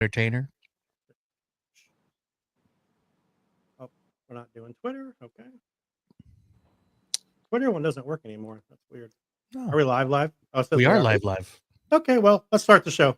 entertainer. Oh, we're not doing Twitter. Okay. Twitter one doesn't work anymore. That's weird. Are we live? Live? Oh, it says We are are. live. Okay, well, let's start the show.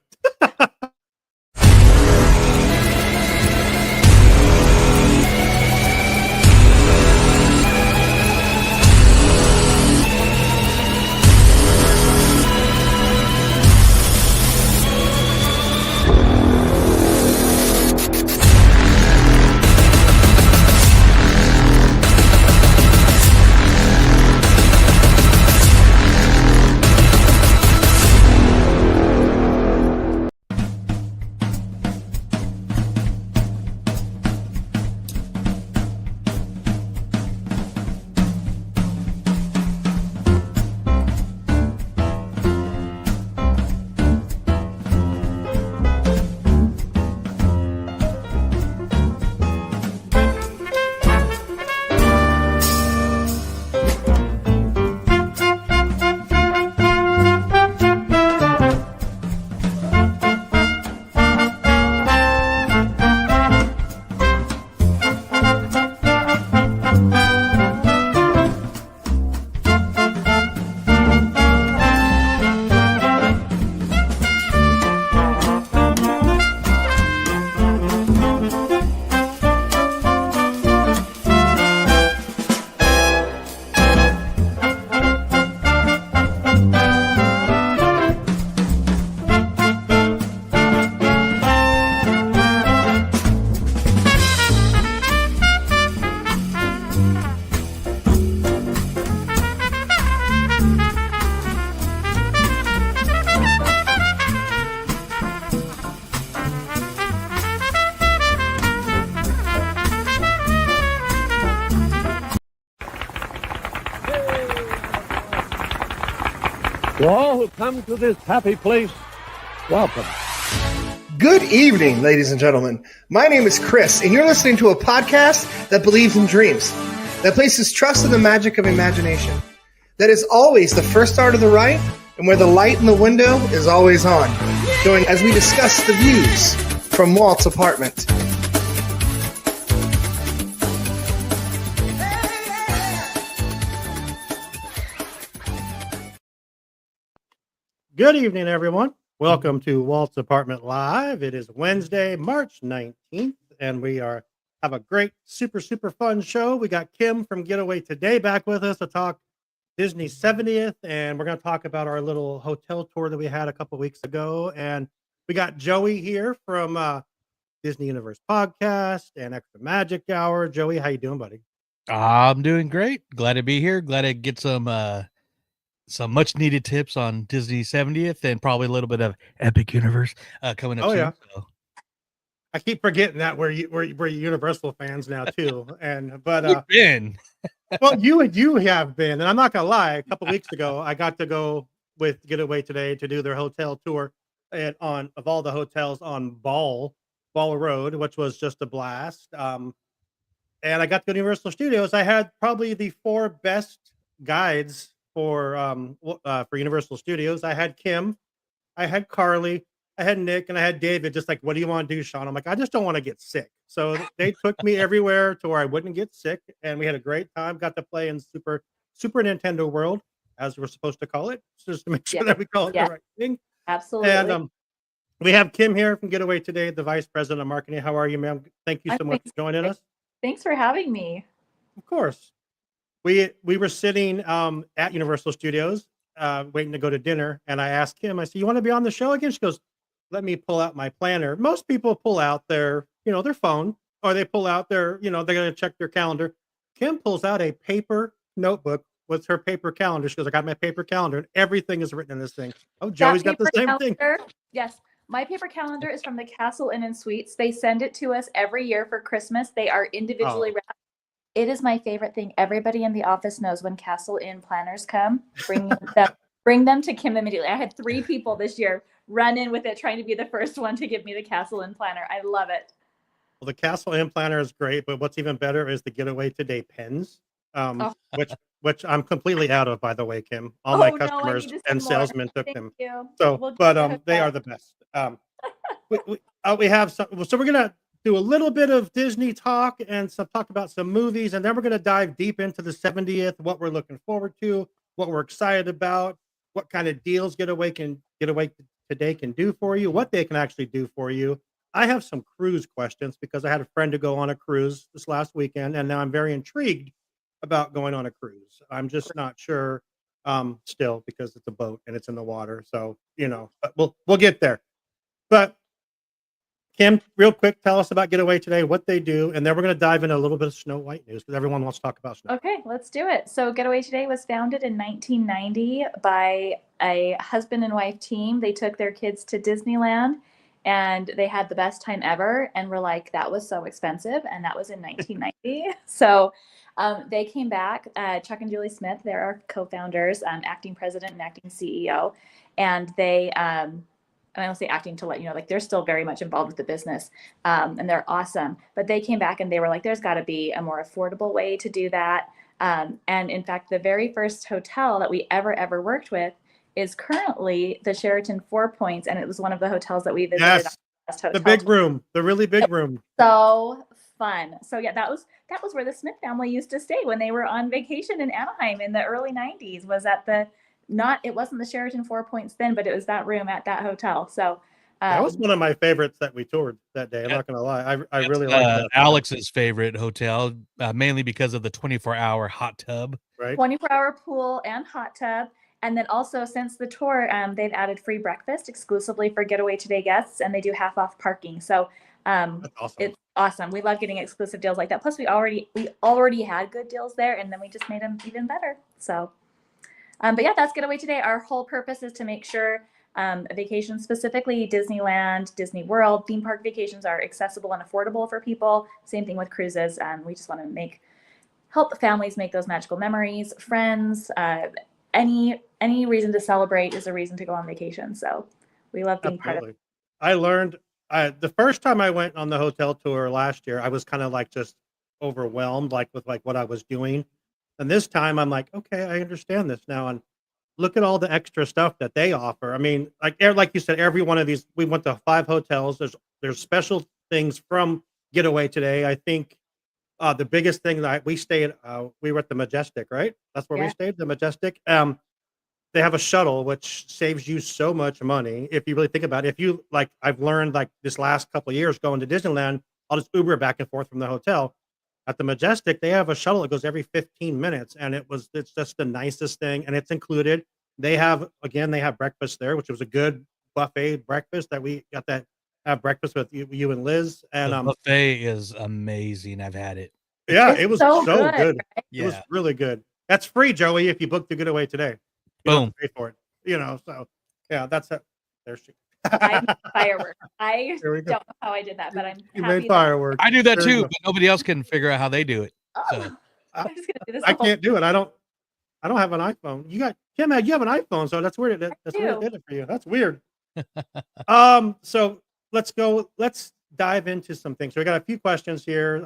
To all who come to this happy place, welcome. Good evening, ladies and gentlemen. My name is Chris, and you're listening to a podcast that believes in dreams, that places trust in the magic of imagination, that is always the first star to the right, and where the light in the window is always on. Join as we discuss the views from Walt's apartment. Good evening, everyone. Welcome to Walt's Apartment Live. It is Wednesday, March 19th, and we have a great, super fun show. We got Kim from Getaway Today back with us to talk Disney 70th, and we're going to talk about our little hotel tour that we had a couple weeks ago. And we got Joey here from Disney Universe Podcast and Extra Magic Hour. Joey, how you doing, buddy? I'm doing great. Glad to be here. Glad to get some much needed tips on Disney 70th and probably a little bit of Epic Universe coming up soon. Yeah. So. I keep forgetting that we're Universal fans now too. But been. Well, you have been, and I'm not gonna lie. A couple weeks ago, I got to go with Getaway Today to do their hotel tour of all the hotels on Ball Road, which was just a blast. And I got to go to Universal Studios. I had probably the 4 best guides for Universal Studios. I had Kim, I had Carly, I had Nick, and I had David. Just like, what do you want to do, Sean? I'm like, I just don't want to get sick. So they took me everywhere to where I wouldn't get sick, and we had a great time. Got to play in Super Nintendo World, as we're supposed to call it, just to make sure that we call it the right thing. Absolutely. And we have Kim here from Getaway Today, the Vice President of Marketing. How are you, ma'am? Thank you so much for joining us. Thanks for having me. Of course. We were sitting at Universal Studios waiting to go to dinner, and I asked Kim, I said, you want to be on the show again? She goes, let me pull out my planner. Most people pull out their phone, or they pull out they're going to check their calendar. Kim pulls out a paper notebook with her paper calendar. She goes, I got my paper calendar, and everything is written in this thing. Oh, Joey's got the same thing. Yes. My paper calendar is from the Castle Inn and Suites. They send it to us every year for Christmas. They are individually wrapped. It is my favorite thing. Everybody in the office knows when Castle Inn planners come, bring them to Kim immediately. I had 3 people this year run in with it, trying to be the first one to give me the Castle Inn planner. I love it. Well, the Castle Inn planner is great, but what's even better is the Getaway Today pens, which I'm completely out of, by the way, Kim. All my customers and salesmen took them. You. So, they are the best. We have some, so we're gonna do a little bit of Disney talk and some talk about some movies, and then we're gonna dive deep into the 70th, what we're looking forward to, what we're excited about, what kind of deals Getaway Today can do for you, what they can actually do for you. I have some cruise questions because I had a friend to go on a cruise this last weekend, and now I'm very intrigued about going on a cruise. I'm just not sure still because it's a boat and it's in the water. So, but we'll get there. But Kim, real quick, tell us about Getaway Today, what they do, and then we're going to dive into a little bit of Snow White news because everyone wants to talk about Snow. Okay, let's do it. So Getaway Today was founded in 1990 by a husband and wife team. They took their kids to Disneyland and they had the best time ever. And we're like, that was so expensive. And that was in 1990. So they came back. Chuck and Julie Smith, they're our co-founders, acting president and acting CEO. And they, and I don't say acting to let you know, like they're still very much involved with the business, and they're awesome. But they came back and they were like, there's got to be a more affordable way to do that. And in fact, the very first hotel that we ever worked with is currently the Sheraton 4 Points, and it was one of the hotels that we visited. Yes, the big room, the really big room. So fun. So yeah, that was where the Smith family used to stay when they were on vacation in Anaheim in the early 90s. Was at the it wasn't the Sheraton 4 Points then, but it was that room at that hotel. So that was one of my favorites that we toured that day. I'm not gonna lie, I really liked that. Alex's favorite hotel, mainly because of the 24-hour hot tub. Right, 24-hour pool and hot tub. And then also since the tour, they've added free breakfast exclusively for Getaway Today guests, and they do half off parking. So that's awesome. It's awesome. We love getting exclusive deals like that. Plus, we already had good deals there, and then we just made them even better. So. But yeah, that's Getaway Today. Our whole purpose is to make sure vacations, specifically Disneyland, Disney World, theme park vacations are accessible and affordable for people. Same thing with cruises. We just want to help families make those magical memories, friends. Any reason to celebrate is a reason to go on vacation. So we love being part of it. I learned the first time I went on the hotel tour last year, I was kind of like just overwhelmed, with what I was doing. And this time I'm like, okay, I understand this now. And look at all the extra stuff that they offer. I mean, like you said, every one of these, we went to 5 hotels. There's special things from Getaway Today. I think the biggest thing that we stayed, we were at the Majestic, right? That's where we stayed, the Majestic. They have a shuttle, which saves you so much money. If you really think about it, if you I've learned this last couple of years going to Disneyland, I'll just Uber back and forth from the hotel. At the Majestic, they have a shuttle that goes every 15 minutes, and it's just the nicest thing, and it's included. They have breakfast there, which was a good buffet breakfast that we got to have breakfast with you and Liz. And the buffet is amazing. I've had it. Yeah, it was so good. Right? It was really good. That's free, Joey, if you book the Getaway Today. You don't have to pay for it. So yeah, that's it. There she. I made fireworks. I don't know how I did that, but I'm you happy made fireworks. I do that too, but nobody else can figure out how they do it. So. I'm just gonna do this. I can't do it. I don't have an iPhone. You have an iPhone, so that's weird. That's weird. Did it for you. That's weird. So let's dive into some things. So we got a few questions here.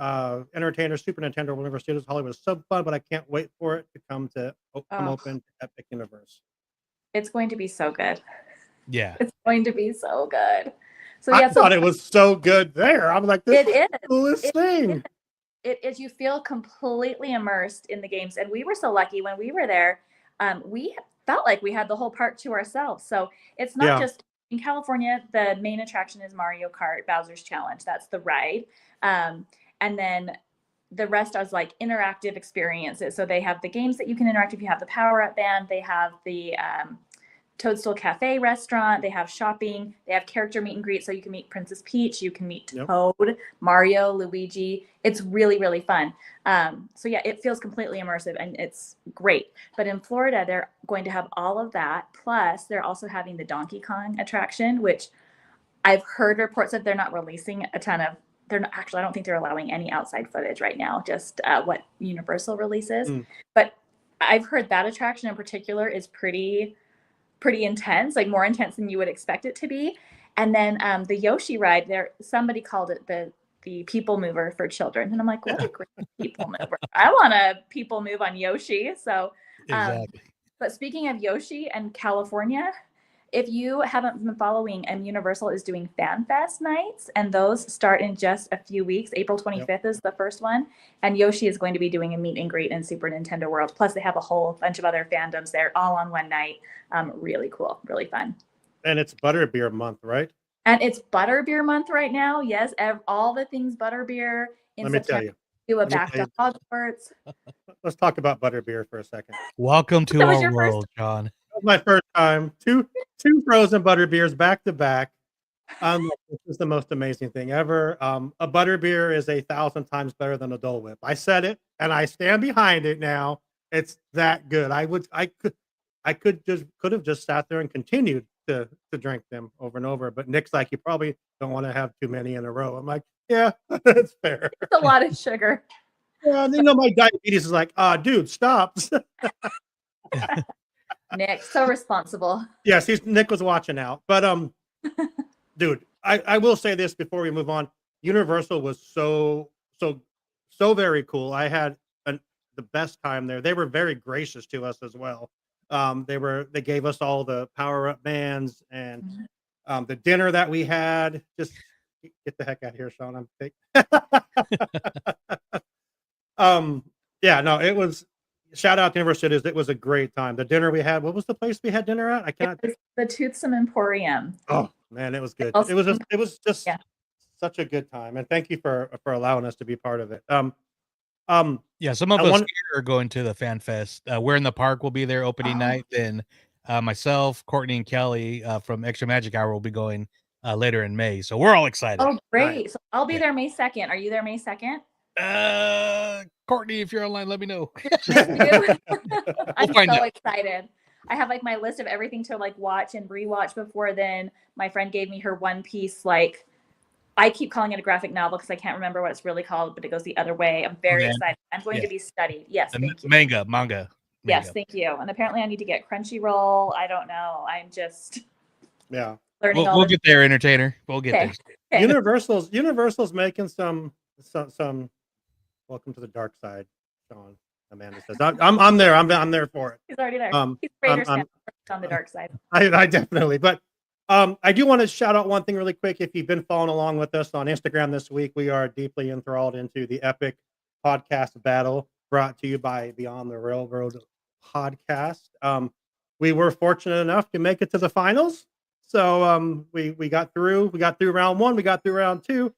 Entertainer, Super Nintendo, Universe Studios, Hollywood is so fun, but I can't wait for it to come open to Epic Universe. It's going to be so good. Yeah, it's going to be so good. So I thought it was so good there. I'm like, this is the coolest thing. It is. You feel completely immersed in the games, and we were so lucky when we were there. We felt like we had the whole park to ourselves. So it's not just in California. The main attraction is Mario Kart Bowser's Challenge. That's the ride, and then the rest is interactive experiences. So they have the games that you can interact with. You have the Power Up Band. They have the Toadstool Cafe restaurant. They have shopping. They have character meet and greet. So you can meet Princess Peach. You can meet Toad, Mario, Luigi. It's really, really fun. So yeah, it feels completely immersive and it's great. But in Florida, they're going to have all of that. Plus they're also having the Donkey Kong attraction, which I've heard reports that they're not releasing a ton of, I don't think they're allowing any outside footage right now, just what Universal releases. But I've heard that attraction in particular is pretty intense, more intense than you would expect it to be. And then the Yoshi ride there, somebody called it the people mover for children. And I'm like, what a great people mover. I want to people move on Yoshi. So, exactly. But speaking of Yoshi and California, If you haven't been following, Universal is doing Fan Fest nights, and those start in just a few weeks. April 25th is the first one, and Yoshi is going to be doing a meet and greet in Super Nintendo World. Plus, they have a whole bunch of other fandoms there, all on one night. Really cool, really fun. And it's Butterbeer month, right? And it's Butterbeer month right now. Yes, all the things Butterbeer in Let me tell September. you. Do a back to Hogwarts. Let's talk about Butterbeer for a second. Welcome to That was our your first world, John. That was my first time. Two frozen Butterbeers back to back. This is the most amazing thing ever. A Butterbeer is 1,000 times better than a Dole Whip. I said it, and I stand behind it now. It's that good. I could have just sat there and continued to drink them over and over. But Nick's like, you probably don't want to have too many in a row. I'm like, yeah, that's fair. It's a lot of sugar. Yeah, my diabetes is like, dude, stop. Nick, so responsible. Yes, Nick was watching out. But dude, I will say this before we move on. Universal was so very cool. I had the best time there. They were very gracious to us as well. They gave us all the power-up bands and the dinner that we had. Just get the heck out of here, Sean. I'm fake. Yeah, no, it was shout out to Universal Studios. It was a great time. The dinner we had, what was the place we had dinner at? I can't. It was the Toothsome Emporium. Oh man, it was good. Also, It was just such a good time, and thank you for allowing us to be part of it. Yeah, some of us here are going to the Fan Fest. We're in the park. We'll be there opening night. Then myself, Courtney, and Kelly from Extra Magic Hour will be going later in May. So we're all excited. Oh, great! Right. So I'll be there May 2nd. Are you there May 2nd? Courtney, if you're online, let me know. I'm so excited. I have like my list of everything to like watch and rewatch before then. My friend gave me her One Piece, like I keep calling it a graphic novel because I can't remember what it's really called, but it goes the other way. I'm very excited. I'm going to be studied. Yes, thank you. Manga. Yes, thank you. And apparently I need to get Crunchyroll. I don't know. I'm just learning we'll get there, entertainer. We'll get there. Okay. Universal's making some welcome to the dark side, Sean. Amanda says, I'm there. I'm there for it. He's already there. He's Raiders fan on the dark side. I definitely, but I do want to shout out one thing really quick. If you've been following along with us on Instagram this week, we are deeply enthralled into the epic podcast battle brought to you by Beyond the Railroad podcast. We were fortunate enough to make it to the finals. So we got through round one, we got through round two.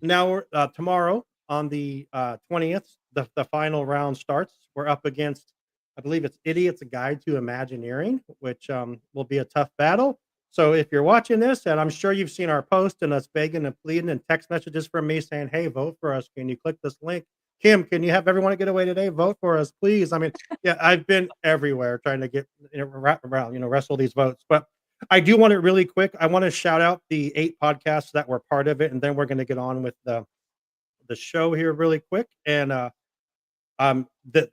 Now we're tomorrow on the 20th, the final round starts. We're up against, I believe it's Idiot's Guide to Imagineering, which will be a tough battle. So if you're watching this, and I'm sure you've seen our post and us begging and pleading and text messages from me saying, hey, vote for us. Can you click this link? Kim, can you have everyone at Getaway Today vote for us, please? I mean, yeah, I've been everywhere trying to get wrestle these votes. But I do want it really quick. I want to shout out the 8 podcasts that were part of it, and then we're going to get on with the show here really quick. And the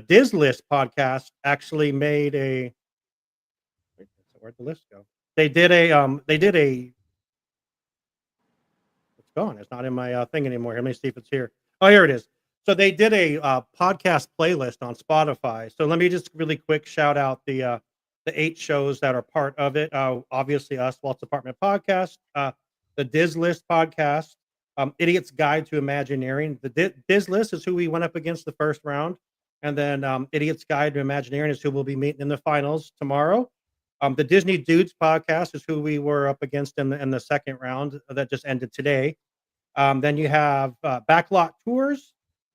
Diz List podcast actually made a. Where'd the list go? They did a. It's gone. It's not in my thing anymore. Let me see if it's here. Oh, here it is. So they did a podcast playlist on Spotify. So let me just really quick shout out the 8 shows that are part of it. Obviously, us, Walt's Apartment Podcast, the Diz List podcast, Idiot's Guide to Imagineering. The Diz List is who we went up against the first round, and then Idiot's Guide to Imagineering is who we'll be meeting in the finals tomorrow. The Disney Dudes podcast is who we were up against in the second round that just ended today. Then you have Backlot Tours,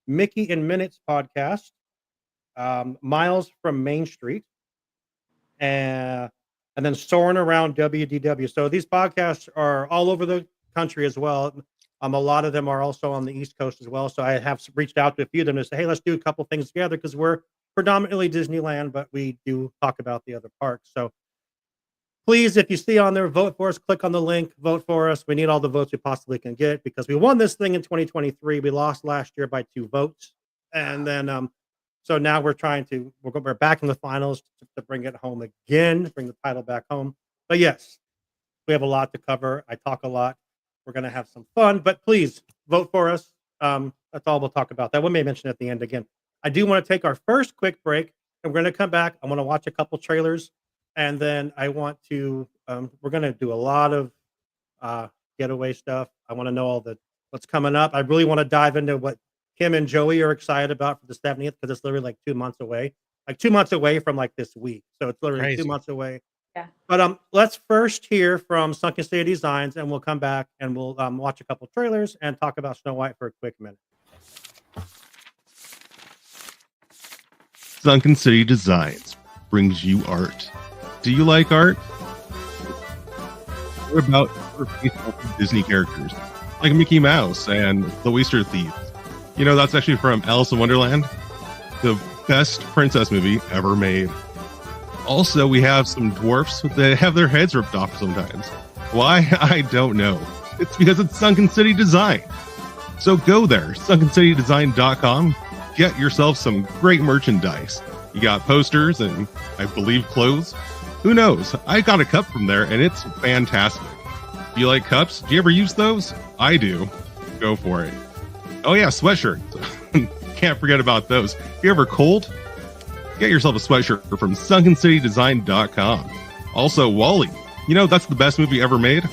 Mickey and Minutes podcast, Miles from Main Street, and then Soaring Around WDW. So these podcasts are all over the country as well. A lot of them are also on the East Coast as well. So I have reached out to a few of them to say, hey, let's do a couple things together because we're predominantly Disneyland, but we do talk about the other parks. So please, if you see on there, vote for us, click on the link, vote for us. We need all the votes we possibly can get because we won this thing in 2023. We lost last year by 2 votes. And then, so now we're back in the finals to bring it home again, bring the title back home. But yes, we have a lot to cover. I talk a lot. We're going to have some fun, but please vote for us. That's all we'll talk about. That we may mention at the end again. I do want to take our first quick break, and we're going to come back. I want to watch a couple trailers. and then I want to. We're gonna do a lot of getaway stuff. I want to know what's coming up. I really want to dive into what Kim and Joey are excited about for the 70th because it's literally like 2 months away. Like 2 months away from like this week. So it's literally Crazy. 2 months away. Yeah. But let's first hear from Sunken City Designs, and we'll come back and we'll watch a couple trailers and talk about Snow White for a quick minute. Sunken City Designs brings you art. Do you like art? What about Disney characters like Mickey Mouse and the Oyster Thieves? You know, that's actually from Alice in Wonderland, the best princess movie ever made. Also, we have some dwarfs that have their heads ripped off sometimes. Why? I don't know. It's because it's Sunken City Design. So go there, sunkencitydesign.com. Get yourself some great merchandise. You got posters and, I believe, clothes. Who knows? I got a cup from there, and it's fantastic. Do you like cups? Do you ever use those? I do. Go for it. Oh yeah, sweatshirts. Can't forget about those. If you're ever cold, get yourself a sweatshirt from sunkencitydesign.com. Also, Wall-E. You know, that's the best movie ever made.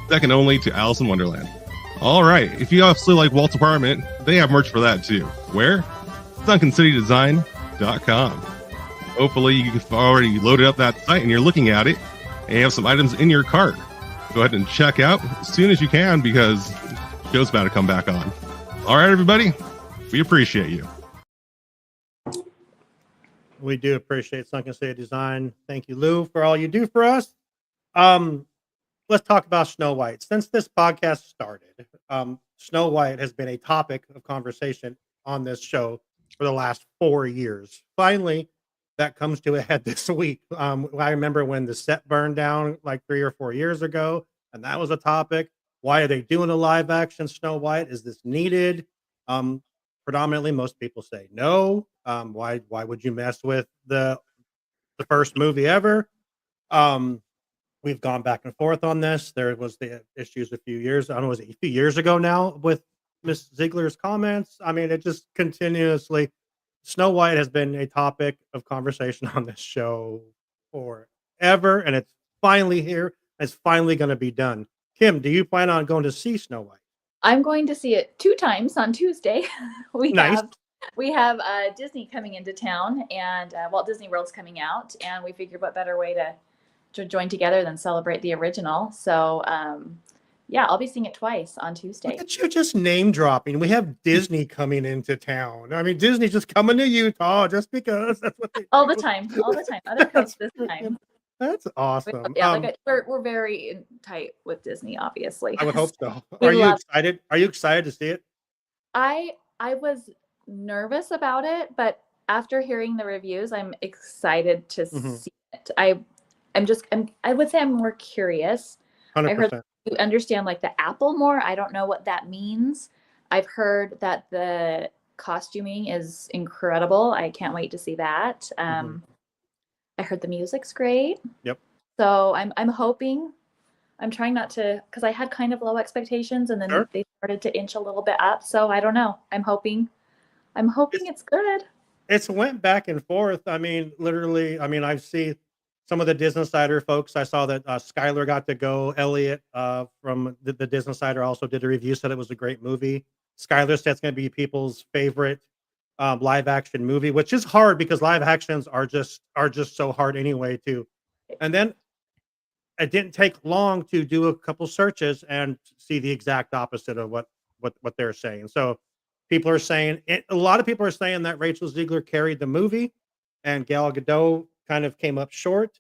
Second only to Alice in Wonderland. All right, if you also like Walt's apartment, they have merch for that too. Where? sunkencitydesign.com. Hopefully you've already loaded up that site and you're looking at it and you have some items in your cart. Go ahead and check out as soon as you can because the show's about to come back on. All right, everybody, we appreciate you. We do appreciate Sunken City Design. Thank you, Lou, for all you do for us. Let's talk about Snow White. Since this podcast started, Snow White has been a topic of conversation on this show for the last 4 years. Finally, that comes to a head this week. I remember when the set burned down like 3 or 4 years ago, and that was a topic. Why are they doing a live action Snow White? Is this needed? Predominantly, most people say no. Why would you mess with the first movie ever? We've gone back and forth on this. There was the issues a few years ago now with Miss Ziegler's comments. I mean, it just continuously. Snow White has been a topic of conversation on this show forever, and it's finally here. It's finally going to be done. Kim, do you plan on going to see Snow White? I'm going to see it 2 times on Tuesday. Nice. We have Disney coming into town, and Walt Disney World's coming out, and we figured what better way to join together than celebrate the original. So yeah, I'll be seeing it twice on Tuesday. Look at you just name dropping. We have Disney coming into town. I mean, Disney just coming to Utah just because that's what they all the time. Other coast this time. That's awesome. Yeah, we're very tight with Disney, obviously. I would hope so. We Are you love- excited? Are you excited to see it? I was nervous about it, but after hearing the reviews, I'm excited to see it. I would say I'm more curious. 100%. I heard you understand like the apple more. I don't know what that means. I've heard that the costuming is incredible. I can't wait to see that. I heard the music's great. Yep. So I'm hoping. I'm trying not to, because I had kind of low expectations, and then they started to inch a little bit up. So I don't know. I'm hoping it's good. It's went back and forth. I mean, literally. I mean, I've seen some of the Disney Insider folks. I saw that Skylar got to go. Elliot from the Disney Insider also did a review. Said it was a great movie. Skylar said it's going to be people's favorite live action movie, which is hard because live actions are just so hard anyway too. And then it didn't take long to do a couple searches and see the exact opposite of what they're saying. So people are saying a lot of people are saying that Rachel Ziegler carried the movie and Gal Gadot kind of came up short.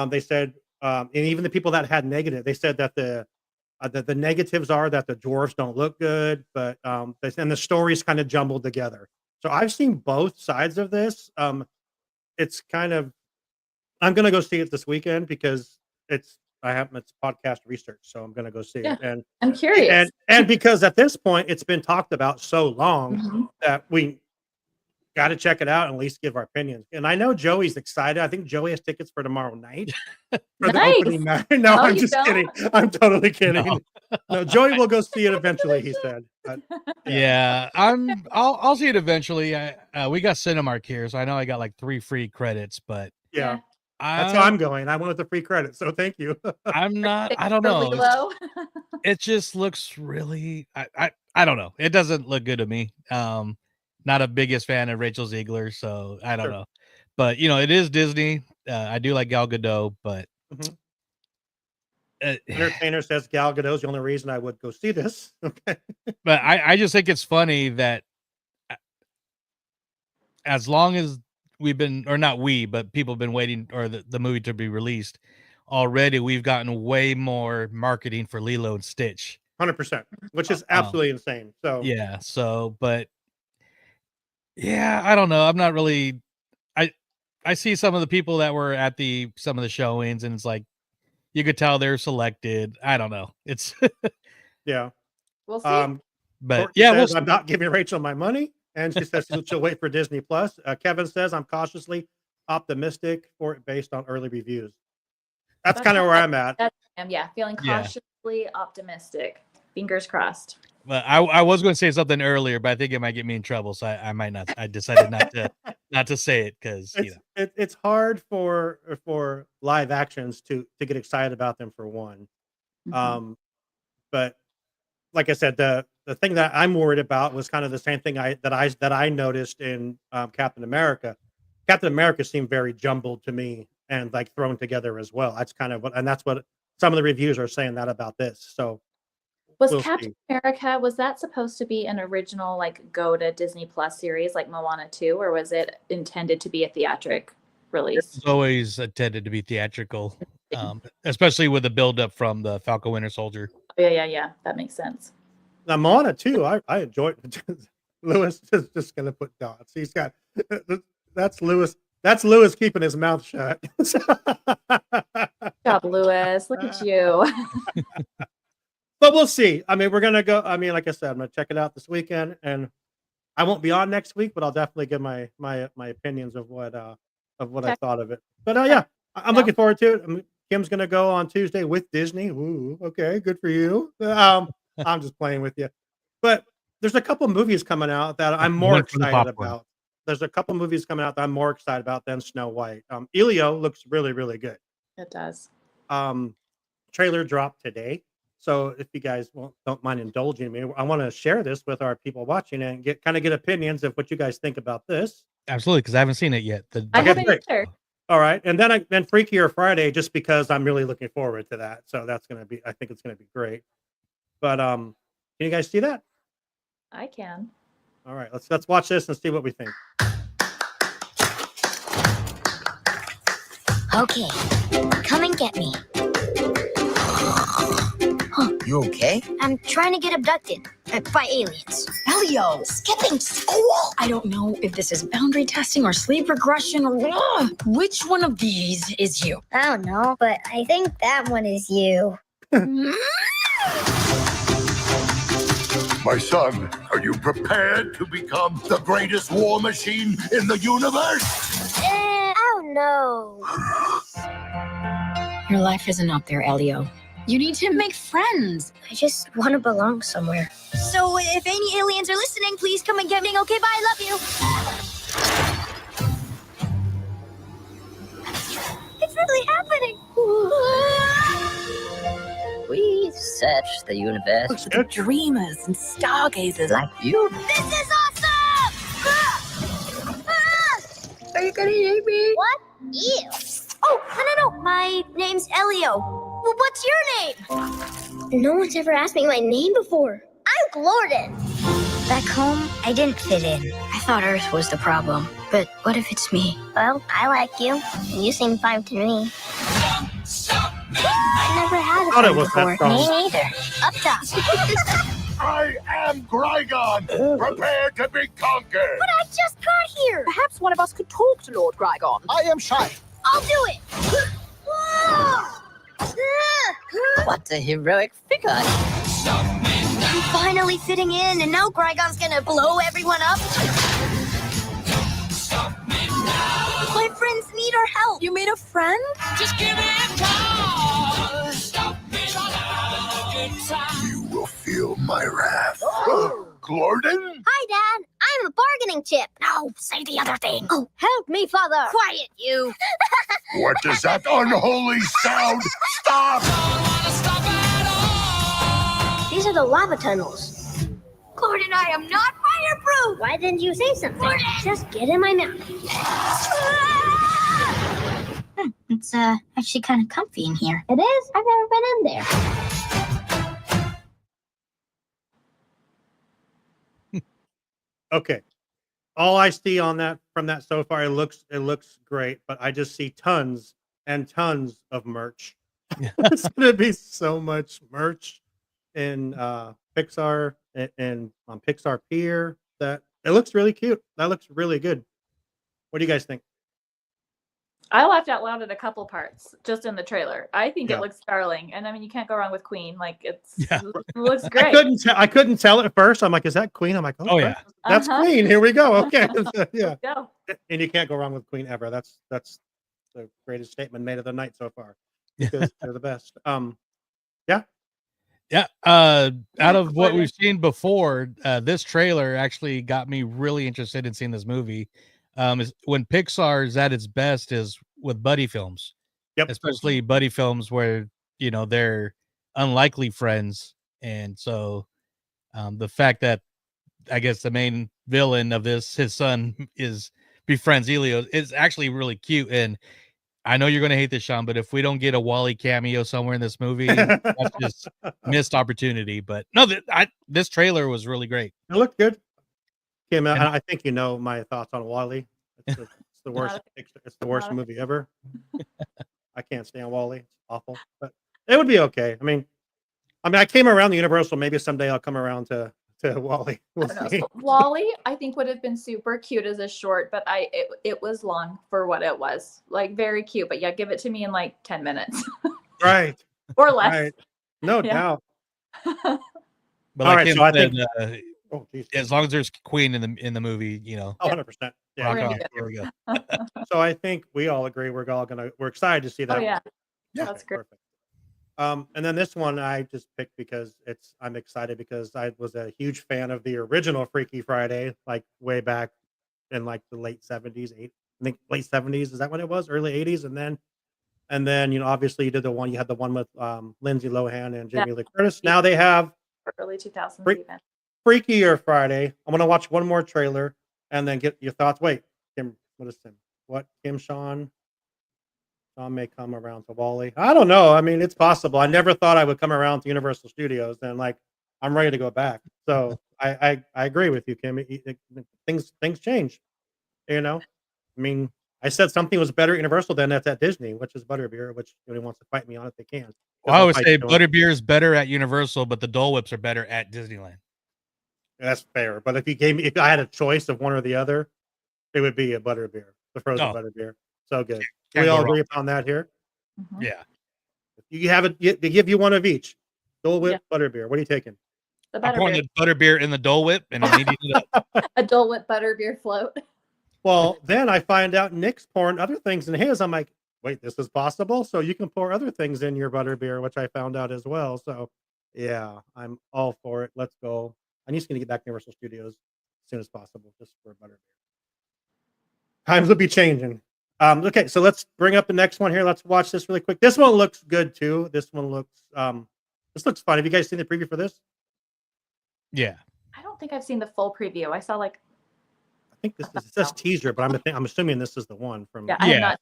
They said, and even the people that had negative, they said that the negatives are that the dwarves don't look good, but and the stories kind of jumbled together. So I've seen both sides of this. It's kind of, I'm gonna go see it this weekend because it's podcast research, so I'm gonna go see it. And I'm curious. And because at this point it's been talked about so long that we got to check it out and at least give our opinions. And I know Joey's excited. I think Joey has tickets for tomorrow night for the opening night. No, I'm just kidding. I'm totally kidding. No, Joey will go see it eventually, he said. But, yeah, I'll see it eventually. We got Cinemark here, so I know I got like 3 free credits, but yeah. That's how I'm going. I went with the free credit, so thank you. I'm not. I don't For know. Lilo. It just looks really. I don't know. It doesn't look good to me. Not a biggest fan of Rachel Ziegler, so I don't Sure. know. But it is Disney. I do like Gal Gadot, but Mhm. uh, Entertainer says Gal Gadot's the only reason I would go see this. Okay. but I just think it's funny that as long as we've been, or not we, but people have been waiting, or the movie to be released already, we've gotten way more marketing for Lilo and Stitch. 100%, which is absolutely insane. So Yeah. So, but yeah, I don't know. I'm not really. I see some of the people that were at some of the showings, and it's like you could tell they're selected. I don't know. It's yeah. We'll see. but Courtney yeah, says, I'm not giving Rachel my money, and she says she'll wait for Disney Plus. Kevin says I'm cautiously optimistic for it based on early reviews. That's kind of where I'm at. Feeling cautiously optimistic. Fingers crossed. But I was going to say something earlier, but I think it might get me in trouble, so I might not. I decided not to say it because it's hard for live actions to get excited about them for one. Mhm. But like I said, the thing that I'm worried about was kind of the same thing that I noticed in Captain America. Captain America seemed very jumbled to me and like thrown together as well. That's kind of that's what some of the reviews are saying that about this. So Was we'll Captain see. America, was that supposed to be an original like go to Disney Plus series like Moana 2, or was it intended to be a theatric release? it's always intended to be theatrical, especially with the buildup from the Falcon Winter Soldier. Yeah. That makes sense. Now Moana too, I enjoyed it. Lewis is just gonna put dots. He's got that's Lewis. That's Lewis keeping his mouth shut. Good job, Lewis. Look at you. But we'll see. I mean, we're gonna go. I mean, like I said, I'm gonna check it out this weekend, and I won't be on next week, but I'll definitely give my opinions of what I thought of it. But yeah, I'm looking forward to it. Kim's gonna go on Tuesday with Disney. Ooh, okay, good for you. I'm just playing with you. But there's a couple movies coming out that I'm more excited about. There's a couple movies coming out that I'm more excited about than Snow White. Elio looks really, really good. It does. Trailer dropped today. So if you guys don't mind indulging me, I want to share this with our people watching and get opinions of what you guys think about this. Absolutely, because I haven't seen it yet. I haven't either. All right, and then Freakier Friday, just because I'm really looking forward to that. So that's gonna be, I think it's gonna be great. But can you guys see that? I can. All right, let's watch this and see what we think. Okay, come and get me. You okay? I'm trying to get abducted by aliens. Elio, Skipping school? I don't know if this is boundary testing or sleep regression or which one of these is you? I don't know, but I think that one is you. My son, are you prepared to become the greatest war machine in the universe? I don't know. Your life isn't up there, Elio. You need to make friends. I just want to belong somewhere. So if any aliens are listening, please come and get me. Okay, bye. I love you. It's really happening. We search the universe For the dreamers and stargazers like you. This is awesome! Are you gonna eat me? What? Ew. Oh, no. My name's Elio. Well, what's your name? No one's ever asked me my name before. I'm Glorden. Back home, I didn't fit in. I thought Earth was the problem. But what if it's me? Well, I like you. And you seem fine to me. I never had a friend before. Me neither. Up top. I am Grygon, prepared to be conquered. But I just got here. Perhaps one of us could talk to Lord Grygon. I am shy. I'll do it. What a heroic figure. I'm finally fitting in, and now Grygon's gonna blow everyone up. My friends need our help. You made a friend? Just give me a call. Stop me. You will feel my wrath. Glorden? Hi, Dad. I'm a bargaining chip. No, say the other thing. Oh, help me, Father. Quiet, you. What is that unholy sound? Stop! These are the lava tunnels. Gordon, I am not fireproof. Why didn't you say something? Gordon! Just get in my mouth. It's actually kind of comfy in here. It is? I've never been in there. Okay. All I see on that from that so far, it looks great, but I just see tons and tons of merch. It's gonna be so much merch in Pixar and on Pixar Pier. That it looks really cute. That looks really good. What do you guys think? I laughed out loud at a couple parts just in the trailer. I think Yeah. it looks darling, and I mean, you can't go wrong with Queen. Like it Yeah. looks great. I couldn't tell at first. I'm like, is that Queen? I'm like, Oh, yeah. that's Queen. Here we go. Okay, yeah. Go. And you can't go wrong with Queen ever. That's the greatest statement made of the night so far because they're the best. Yeah. Out of what we've seen before, this trailer actually got me really interested in seeing this movie. Is when Pixar is at its best is with buddy films. Yep. Especially buddy films where, they're unlikely friends. And so the fact that I guess the main villain of this, his son, befriends Elio is actually really cute. And I know you're going to hate this, Sean, but if we don't get a Wally cameo somewhere in this movie, that's just missed opportunity. But no, this trailer was really great. It looked good. Kim, I think you know my thoughts on Wally. It's the worst. It's the worst movie ever. I can't stand Wally. It's awful, but it would be okay. I mean, I came around to Universal. Maybe someday I'll come around to Wally. We'll see. Wally, I think would have been super cute as a short, but it was long for what it was. Like very cute, but yeah, give it to me in like 10 minutes. Right. Or less. Right. No doubt. But All like right, Kim so I said, think as long as there's Queen in the movie, 100%. Yeah. rock We're on. gonna Here we go. So I think we all agree we're excited to see that. Oh yeah. Yeah, That's great. perfect. And then this one I just picked because I'm excited because I was a huge fan of the original Freaky Friday, like way back in like the late 70s, I think late 70s. Is that when it was? Early 80s, and then obviously you had the one with Lindsay Lohan and Jamie Lee Curtis. Now they have Early 2000s even. Freakier Friday. I'm gonna watch one more trailer and then get your thoughts. Wait, Kim, what is Tim? What Kim Sean may come around to Wally. I don't know. I mean, it's possible. I never thought I would come around to Universal Studios, and like I'm ready to go back. So I agree with you, Kim. Things change. I mean, I said something was better at Universal than that's at Disney, which is Butterbeer, which nobody wants to fight me on if they can. Well, I would say Butterbeer is better at Universal, but the Dole Whips are better at Disneyland. That's fair. But if I had a choice of one or the other, it would be a Butterbeer, the frozen Butterbeer. So good. Can't We go all wrong. agree upon that here. Mhm. Yeah. You have it. They give you one of each. Dole Whip, Butterbeer. What are you taking? The I'm pouring butterbeer. the Butterbeer in the Dole Whip and I'm eating it up. A Dole Whip butterbeer float. Well, then I find out Nick's pouring other things in his. I'm like, wait, this is possible? So you can pour other things in your Butterbeer, which I found out as well. So yeah, I'm all for it. Let's go. I'm just going to get back to Universal Studios as soon as possible just for Butterbeer. Times will be changing. Okay, so let's bring up the next one here. Let's watch this really quick. This one looks good too. This looks fun. Have you guys seen the preview for this? Yeah. I don't think I've seen the full preview. I saw I think this says teaser, but I'm assuming this is the one from. I have not.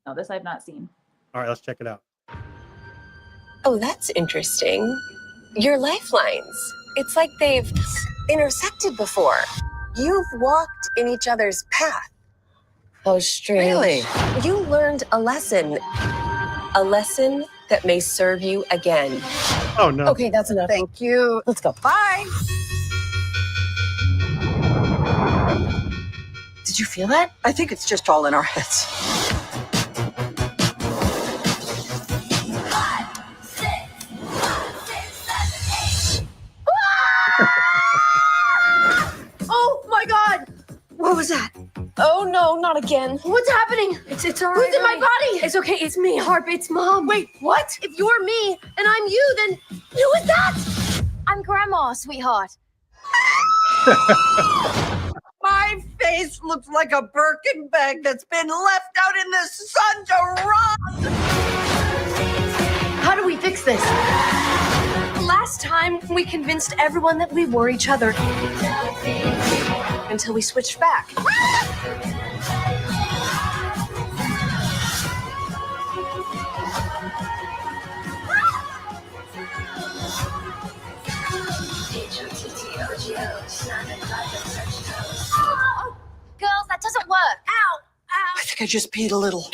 No, this I've not seen. All right, let's check it out. Oh, that's interesting. Your lifelines. It's like they've intersected before. You've walked in each other's path. Oh, strange. Really? You learned a lesson. A lesson that may serve you again. Oh, no. Okay, that's enough. Thank you. Let's go. Bye. Did you feel that? I think it's just all in our heads. 5, 6, 7, 8. Oh my God! What was that? Oh no, not again. What's happening? It's all right. Who's in my body? It's okay. It's me, Harp. It's Mom. Wait, what? If you're me and I'm you, then who is that? I'm Grandma, sweetheart. My face looks like a Birkin bag that's been left out in the sun to rot. How do we fix this? Last time, we convinced everyone that we were each other. Until we switched back. Oh, girls, that doesn't work. Ow! I think I just peed a little.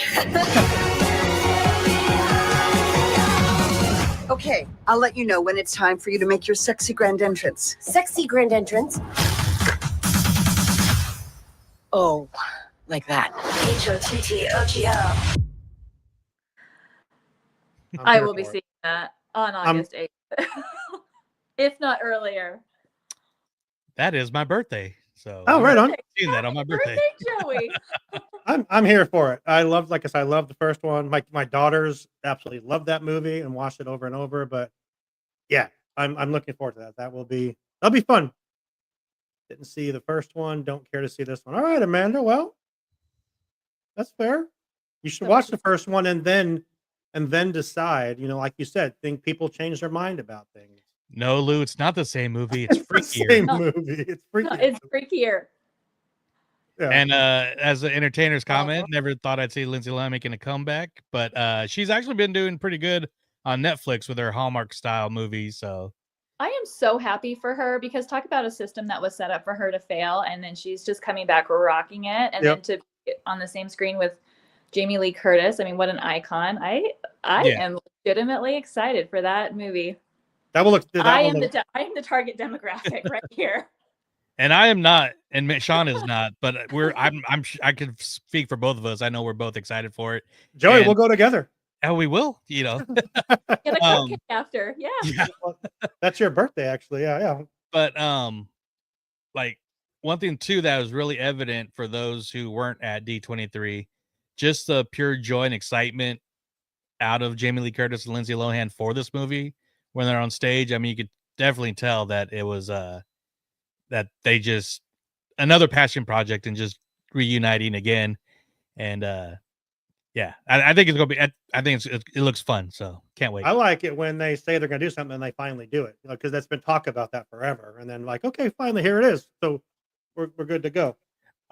Okay, I'll let you know when it's time for you to make your sexy grand entrance. Sexy grand entrance. Oh, like that. H-O-T-T-O-G-O. I will be seeing that on August 8th, if not earlier. That is my birthday. So right on. Seeing that on my birthday. Joey. I'm here for it. I love the first one. My daughters absolutely love that movie and watched it over and over. But yeah, I'm looking forward to that. That'll be fun. Didn't see the first one. Don't care to see this one. All right, Amanda. Well, that's fair. You should watch the first one and then decide. Like you said, think people change their mind about things. No, Lou, it's not the same movie. It's freakier. Same movie. It's freakier. No, it's freakier. Yeah. And as an entertainer's comment, never thought I'd see Lindsay Lohan making a comeback, but she's actually been doing pretty good on Netflix with her Hallmark style movies. So I am so happy for her because talk about a system that was set up for her to fail, and then she's just coming back rocking it, and then to be on the same screen with Jamie Lee Curtis. I mean, what an icon! I am legitimately excited for that movie. That will look. I am the target demographic right here. And I am not, and Sean is not, but I can speak for both of us. I know we're both excited for it. Joey, we'll go together. Oh, we will. Get a cupcake after, yeah. Well, that's your birthday, actually. Yeah. But like one thing too that was really evident for those who weren't at D23, just the pure joy and excitement out of Jamie Lee Curtis and Lindsay Lohan for this movie when they're on stage. I mean, you could definitely tell that it was that they just another passion project and just reuniting again. And I think it's gonna be. I think it looks fun, so can't wait. I like it when they say they're gonna do something and they finally do it, because that's been talk about that forever. And then okay, finally here it is. So we're good to go.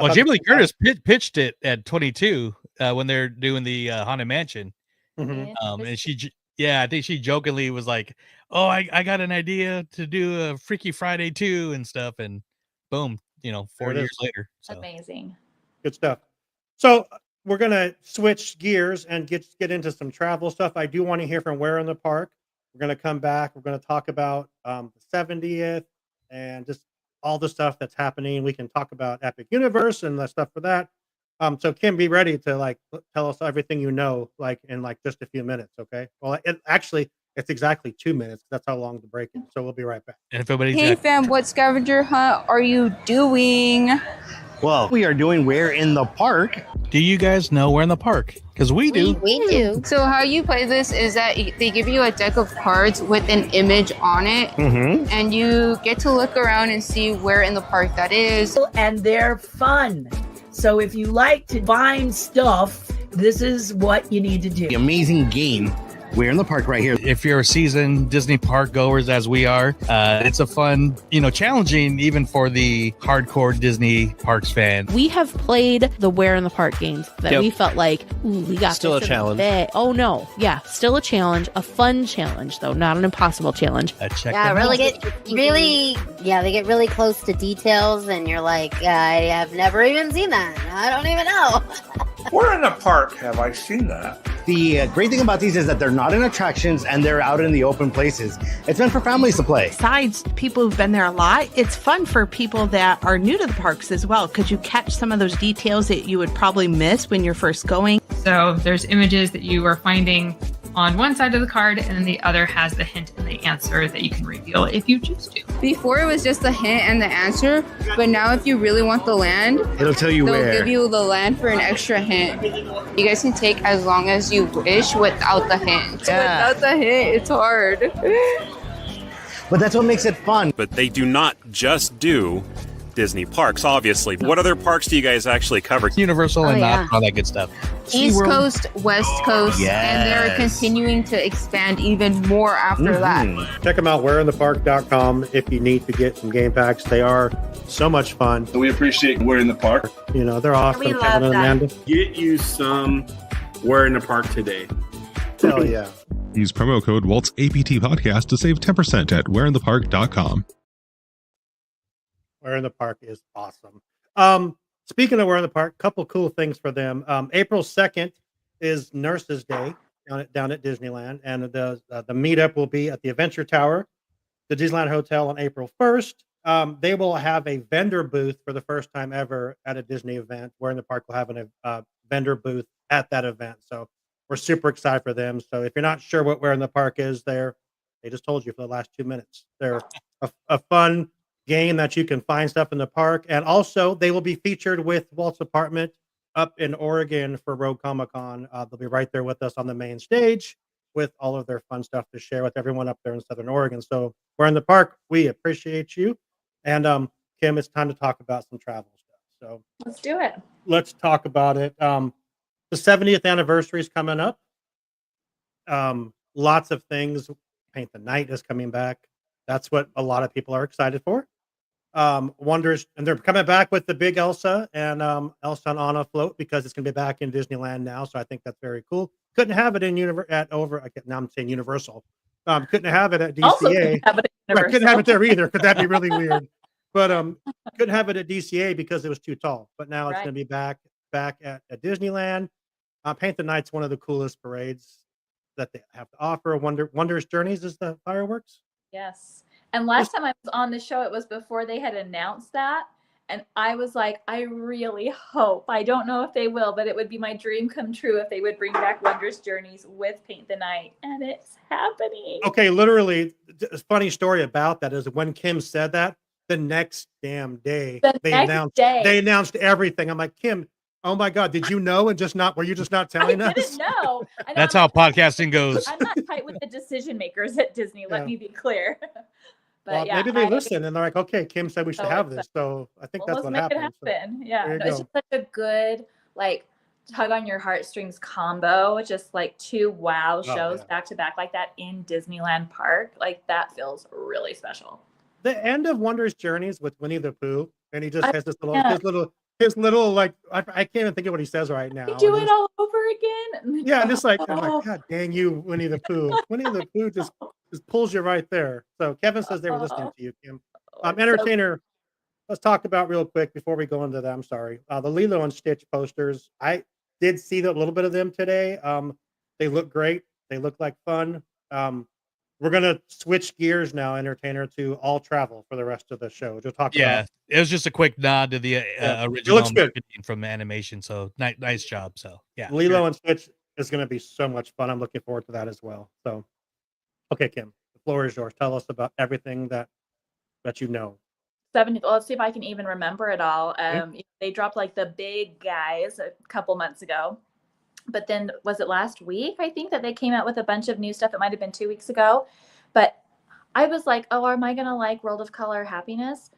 Well, Jamie Lee Curtis pitched it at 22 when they're doing the Haunted Mansion, and I think she jokingly was like, "Oh, I got an idea to do a Freaky Friday 2 and stuff," and boom, 4 years later. So. Amazing, good stuff. So we're gonna switch gears and get into some travel stuff. I do want to hear from Where in the Park. We're gonna come back. We're gonna talk about the 70th and just all the stuff that's happening. We can talk about Epic Universe and the stuff for that. So Kim, be ready to tell us everything in just a few minutes. Okay. Well, it's exactly 2 minutes. That's how long the break is. So we'll be right back. And if everybody's hey fam, what scavenger hunt are you doing? Well, we are doing Where in the Park. Do you guys know Where in the Park? Because we do. We do. So how you play this is that they give you a deck of cards with an image on it, and you get to look around and see where in the park that is. And they're fun. So if you like to find stuff, this is what you need to do. The amazing game. We're in the park right here. If you're a seasoned Disney park goers, as we are, it's a fun, challenging even for the hardcore Disney parks fan. We have played the Where in the Park games that we felt like, we got still this a challenge. Oh no, yeah, still a challenge, a fun challenge though, not an impossible challenge. They get really close to details, and you're like, I have never even seen that. I don't even know. Where in the park have I seen that? The great thing about these is that they're not in attractions and they're out in the open places. It's meant for families to play. Besides people who've been there a lot, it's fun for people that are new to the parks as well, because you catch some of those details that you would probably miss when you're first going. So there's images that you are finding on one side of the card, and then the other has the hint and the answer that you can reveal if you choose to. Before it was just the hint and the answer, but now if you really want the land, it'll tell you where. They'll give you the land for an extra hint. You guys can take as long as you wish without the hint. Yeah. Without the hint, it's hard. But that's what makes it fun. But they do not just do Disney parks, obviously. What other parks do you guys actually cover? Universal and all that good stuff. East SeaWorld. Coast, West Coast, and they're continuing to expand even more after that. Check them out, weareinthepark.com, if you need to get some game packs. They are so much fun. We appreciate We're in the Park. You know, they're awesome. We love Kevin and that. Amanda. Get you some We're in the Park today. Hell yeah. Use promo code Walt's APT Podcast to save 10% at weareinthepark.com. We're in the Park is awesome. Speaking of We're in the Park, couple cool things for them. April 2nd is Nurses Day down at Disneyland, and the meetup will be at the Adventure Tower, the Disneyland Hotel, on April 1st. They will have a vendor booth for the first time ever at a Disney event. We're in the Park will have a vendor booth at that event, so we're super excited for them. So if you're not sure what We're in the Park is, they just told you for the last 2 minutes. They're a fun game that you can find stuff in the park, and also they will be featured with Walt's apartment up in Oregon for Rogue Comic Con. They'll be right there with us on the main stage with all of their fun stuff to share with everyone up there in Southern Oregon. So We're in the Park. We appreciate you. And Kim, it's time to talk about some travel stuff. So let's do it. Let's talk about it. The 70th anniversary is coming up. Lots of things. Paint the Night is coming back. That's what a lot of people are excited for. Wonders, and they're coming back with the big Elsa and Elsa and Anna float, because it's going to be back in Disneyland now. So I think that's very cool. Couldn't have it in now I'm saying Universal. Couldn't have it at DCA. Also couldn't have it at Right, couldn't have it there either, because that'd be really weird. But couldn't have it at DCA because it was too tall. But now it's going to be back at Disneyland. Paint the Night's one of the coolest parades that they have to offer. Wondrous Journeys is the fireworks. Yes. And last time I was on the show, it was before they had announced that. And I was like, I really hope, I don't know if they will, but it would be my dream come true if they would bring back Wondrous Journeys with Paint the Night. And it's happening. Okay, literally, a funny story about that is when Kim said that, the next damn day, they announced everything. I'm like, Kim, oh my God, did you know and were you just not telling us? I didn't know. That's how podcasting goes. I'm not tight with the decision makers at Disney, let me be clear. But well, maybe they listen and they're like, okay, Kim said we should have this. So I think that's what happened. So, yeah, it's just such a good, like, tug on your heartstrings combo. Just like 2 wow shows back to back like that in Disneyland Park. Like, that feels really special. The end of Wondrous Journeys with Winnie the Pooh, and he just has his little like, I can't even think of what he says right now. You do it all over again. Yeah, just like, I'm like, God dang you, Winnie the Pooh. Winnie the Pooh just pulls you right there. So Kevin says they were listening to you, Kim. Entertainer, let's talk about real quick before we go into that. I'm sorry. The Lilo and Stitch posters. I did see a little bit of them today. They look great. They look like fun. We're gonna switch gears now, Entertainer, to all travel for the rest of the show. We'll talk about it was just a quick nod to the original marketing from animation. So nice job. So yeah, Lilo and Stitch is going to be so much fun. I'm looking forward to that as well. So, okay, Kim, the floor is yours. Tell us about everything that you know. 70. Let's see if I can even remember it all. They dropped like the big guys a couple months ago, but then was it last week? I think that they came out with a bunch of new stuff. It might have been 2 weeks ago, but I was like, oh, am I going to like World of Color Happiness?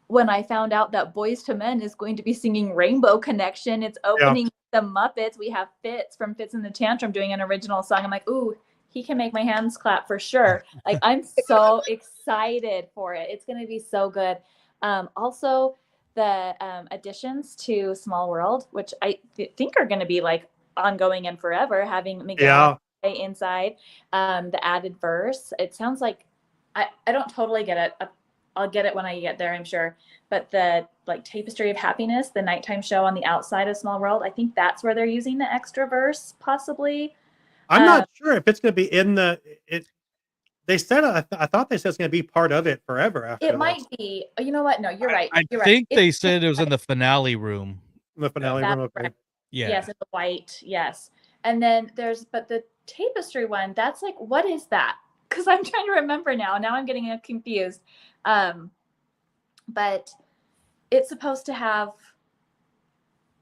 When I found out that Boys to Men is going to be singing Rainbow Connection, it's opening the Muppets. We have Fitz from Fitz and the Tantrum doing an original song. I'm like, ooh, he can make my hands clap for sure. Like, I'm so excited for it. It's going to be so good. Also, the additions to Small World, which I think are going to be like ongoing and forever, having Miguel inside, the added verse. It sounds like I don't totally get it. I'll get it when I get there, I'm sure. But the like Tapestry of Happiness, the nighttime show on the outside of Small World, I think that's where they're using the extra verse, possibly. I'm not sure if it's going to be in they said, I thought they said it's going to be part of it forever after. It might be. You know what? No, you're right. I think they said it was in the finale room. The finale room. Okay. Yeah. Yes, in the white. Yes. And then but the Tapestry one, that's like, what is that? Because I'm trying to remember now. Now I'm getting confused. But it's supposed to have.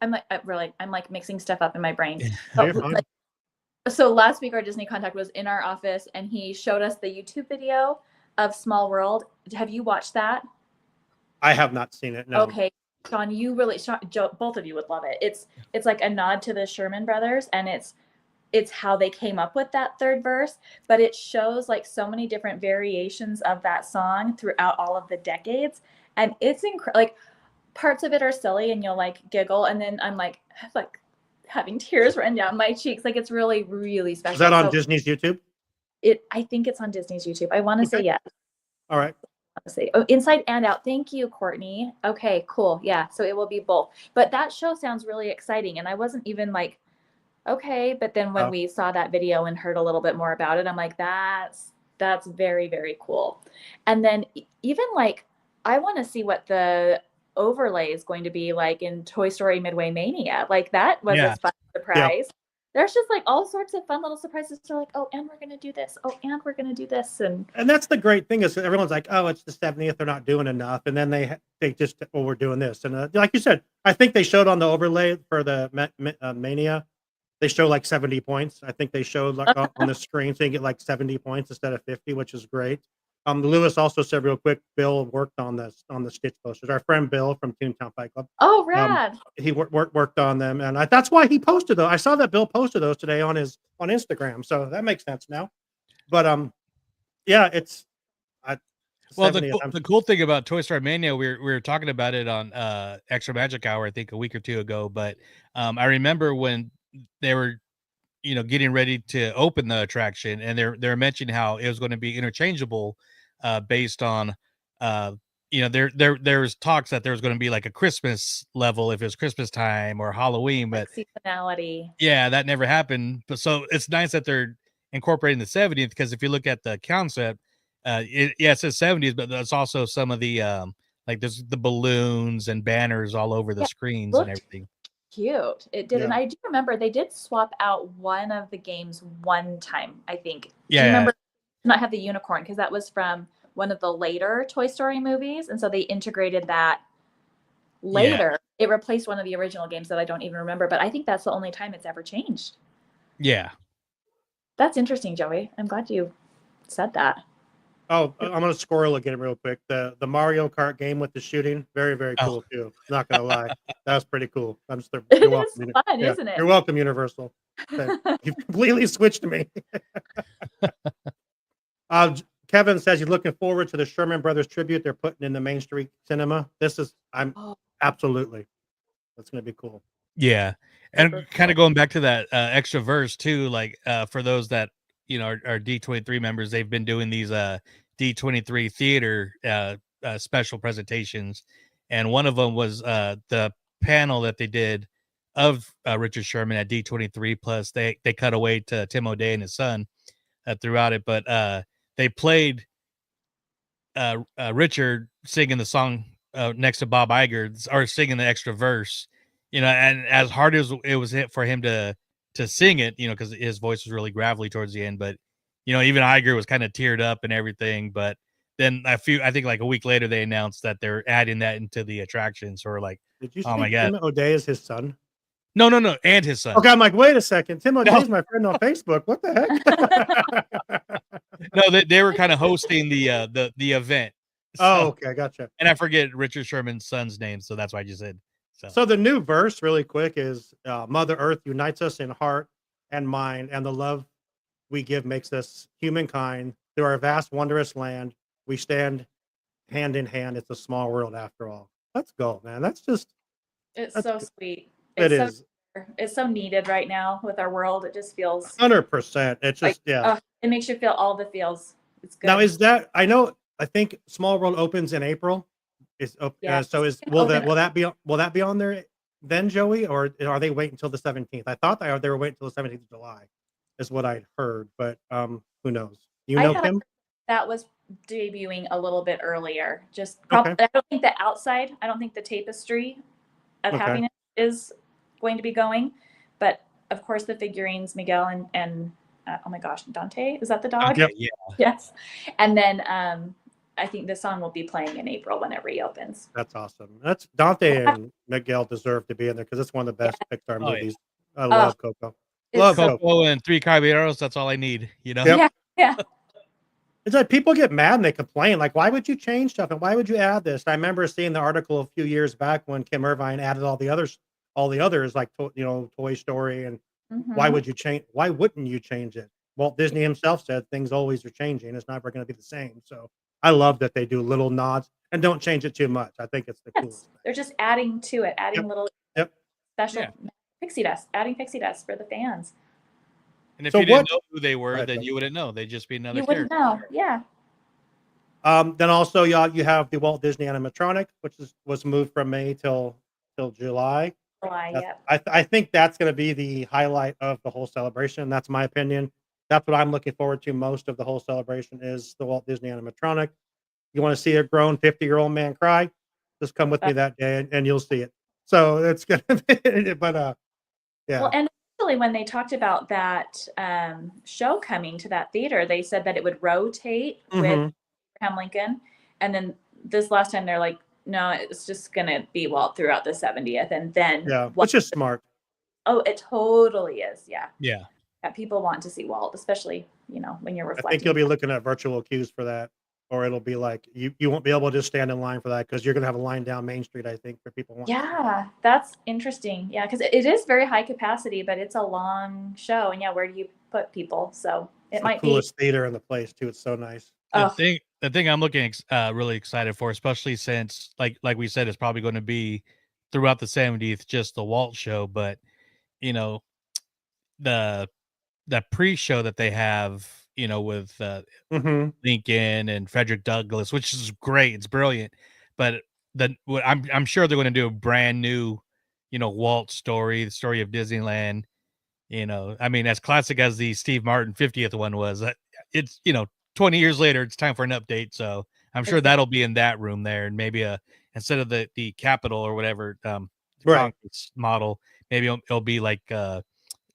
I'm like mixing stuff up in my brain. So last week our Disney contact was in our office and he showed us the YouTube video of Small World. Have you watched that? I have not seen it. No. Okay, Sean, both of you would love it. It's like a nod to the Sherman Brothers, and it's how they came up with that third verse, but it shows like so many different variations of that song throughout all of the decades, and it's incredible. Like parts of it are silly, and you'll like giggle, and then I'm like having tears run down my cheeks. Like it's really, really special. Is that on Disney's YouTube? I think it's on Disney's YouTube. I want to say yes. All right. Say Inside and Out. Thank you, Courtney. Okay, cool. Yeah, so it will be both. But that show sounds really exciting, and I wasn't even like, okay. But then when we saw that video and heard a little bit more about it, I'm like, that's very, very cool. And then even like, I want to see what the overlay is going to be like in Toy Story Midway Mania. Like that was a fun surprise. There's just like all sorts of fun little surprises. They're like, oh, and we're going to do this. Oh, and we're going to do this. And that's the great thing is everyone's like, oh, it's the 70th. They're not doing enough. And then they just, well, we're doing this. And like you said, I think they showed on the overlay for the Mania, they show like 70 points. I think they showed like on the screen. So you get like 70 points instead of 50, which is great. Lewis also said real quick, Bill worked on the Stitch posters. Our friend Bill from Toontown Fight Club. Oh, rad. He worked on them, and that's why he posted those. I saw that Bill posted those today on Instagram, so that makes sense now. But yeah, it's well, the cool thing about Toy Story Mania, we were talking about it on Extra Magic Hour, I think a week or two ago. But I remember when they were getting ready to open the attraction, and they're mentioning how it was going to be interchangeable based on there's talks that there was going to be like a Christmas level if it was Christmas time or Halloween, but seasonality. Yeah, that never happened. But so it's nice that they're incorporating the 70th, because if you look at the concept, it says 70s, but there's also some of the like there's the balloons and banners all over the screens and everything. Cute. It did. And I do remember they did swap out one of the games one time, I think. Do you remember not have the unicorn? Because that was from one of the later Toy Story movies. And so they integrated that later. It replaced one of the original games that I don't even remember, but I think that's the only time it's ever changed. Yeah. That's interesting, Joey. I'm glad you said that. Oh, I'm gonna squirrel again real quick. The Mario Kart game with the shooting, very, very cool too. Not gonna lie, that was pretty cool. You're welcome. Fun, isn't it? You're welcome, Universal. You've completely switched me. Kevin says he's looking forward to the Sherman Brothers tribute they're putting in the Main Street Cinema. Absolutely, that's gonna be cool. Yeah, and kind of going back to that extra verse too, like for those that are D23 members, they've been doing these D23 theater special presentations, and one of them was the panel that they did of Richard Sherman at D23. Plus, they cut away to Tim O'Day and his son throughout it, but they played Richard singing the song next to Bob Iger, or singing the extra verse, and as hard as it was for him to sing it, because his voice was really gravelly towards the end, but even Iger was kind of teared up and everything. But then I think like a week later they announced that they're adding that into the attraction. So we're like, did you oh my God, Tim O'Day is his son? No, and his son. Okay, I'm like, wait a second, Tim O'Day's my friend on Facebook. What the heck? No, they were kind of hosting the event. Oh, okay, gotcha. And I forget Richard Sherman's son's name, so that's why I just said. So the new verse, really quick, is Mother Earth unites us in heart and mind, and the love we give makes us humankind. Through our vast, wondrous land, we stand hand in hand. It's a small world after all. Let's go, man. That's so sweet. It's so needed right now with our world. It just feels 100%. It's just it makes you feel all the feels. It's good. Now, is that I think Small World opens in April. Will that be on there then, Joey, or are they waiting until the 17th? I thought they were waiting until the 17th of July, is what I heard, but who knows? Kim? That was debuting a little bit earlier. I don't think the outside. I don't think the tapestry of Happiness is going to be going, but of course the figurines, Miguel and oh my gosh, Dante, is that the dog? Yeah. Yes, and then I think this song will be playing in April whenever he opens. That's awesome. That's Dante and Miguel deserve to be in there because it's one of the best Pixar movies. I love Coco. Love Coco and Three Caballeros. That's all I need. Yeah. It's like people get mad and they complain, like, "Why would you change stuff, and why would you add this?" I remember seeing the article a few years back when Kim Irvine added all the others, like, Toy Story, and why Mhm. would you change? Why wouldn't you change it? Walt Disney himself said things always are changing, it's never gonna be the same, so I love that they do little nods and don't change it too much. I think it's the Yes, coolest thing. they're just adding to it, adding Yep. little Yep. special Yeah. pixie dust, adding pixie dust for the fans. And if So you didn't what know who they Go were, ahead, then Phil. you wouldn't know. They'd just be another You wouldn't character. know. Yeah. Then also, you have the Walt Disney animatronic, which was moved from May till July. July, That's yep. I think that's gonna be the highlight of the whole celebration, that's my opinion. That's what I'm looking forward to most of the whole celebration is the Walt Disney animatronic. You wanna see a grown 50-year-old man cry? Just come with me that day and you'll see it. So, it's gonna be but, Well, yeah. and actually when they talked about that, show coming to that theater, they said that it would rotate with Mhm. Abraham Lincoln, and then this last time they're like, "No, it's just gonna be Walt throughout the 70th," and then Yeah, Walt. which is smart. Oh, it totally is, yeah. Yeah. Yeah, people want to see Walt, especially, when you're I think you'll reflecting. be looking at virtual queues for that, or it'll be like you won't be able to just stand in line for that because 'cause you're gonna have a line down Main Street, I think, for people wanting to see it. Yeah, that's interesting. Yeah, because it is very high capacity, but it's a long show, and yeah, where do you put people? So It's it the might be. coolest theater in the place too, it's so nice. The Oh, thing the thing I'm looking really excited for, especially since like we said, it's probably going to be throughout the 70th, just the Walt show, but you know, the pre-show that they have, with Mhm. Lincoln and Frederick Douglass, which is great, it's brilliant. But I'm sure they're going to do a brand new, Walt story, the story of Disneyland. I mean, as classic as the Steve Martin 50th one was, it's 20 years later, it's time for an update. So I'm sure exactly. that'll be in that room there, and maybe instead of the Capitol or whatever, the Right. Congress model, maybe it'll be like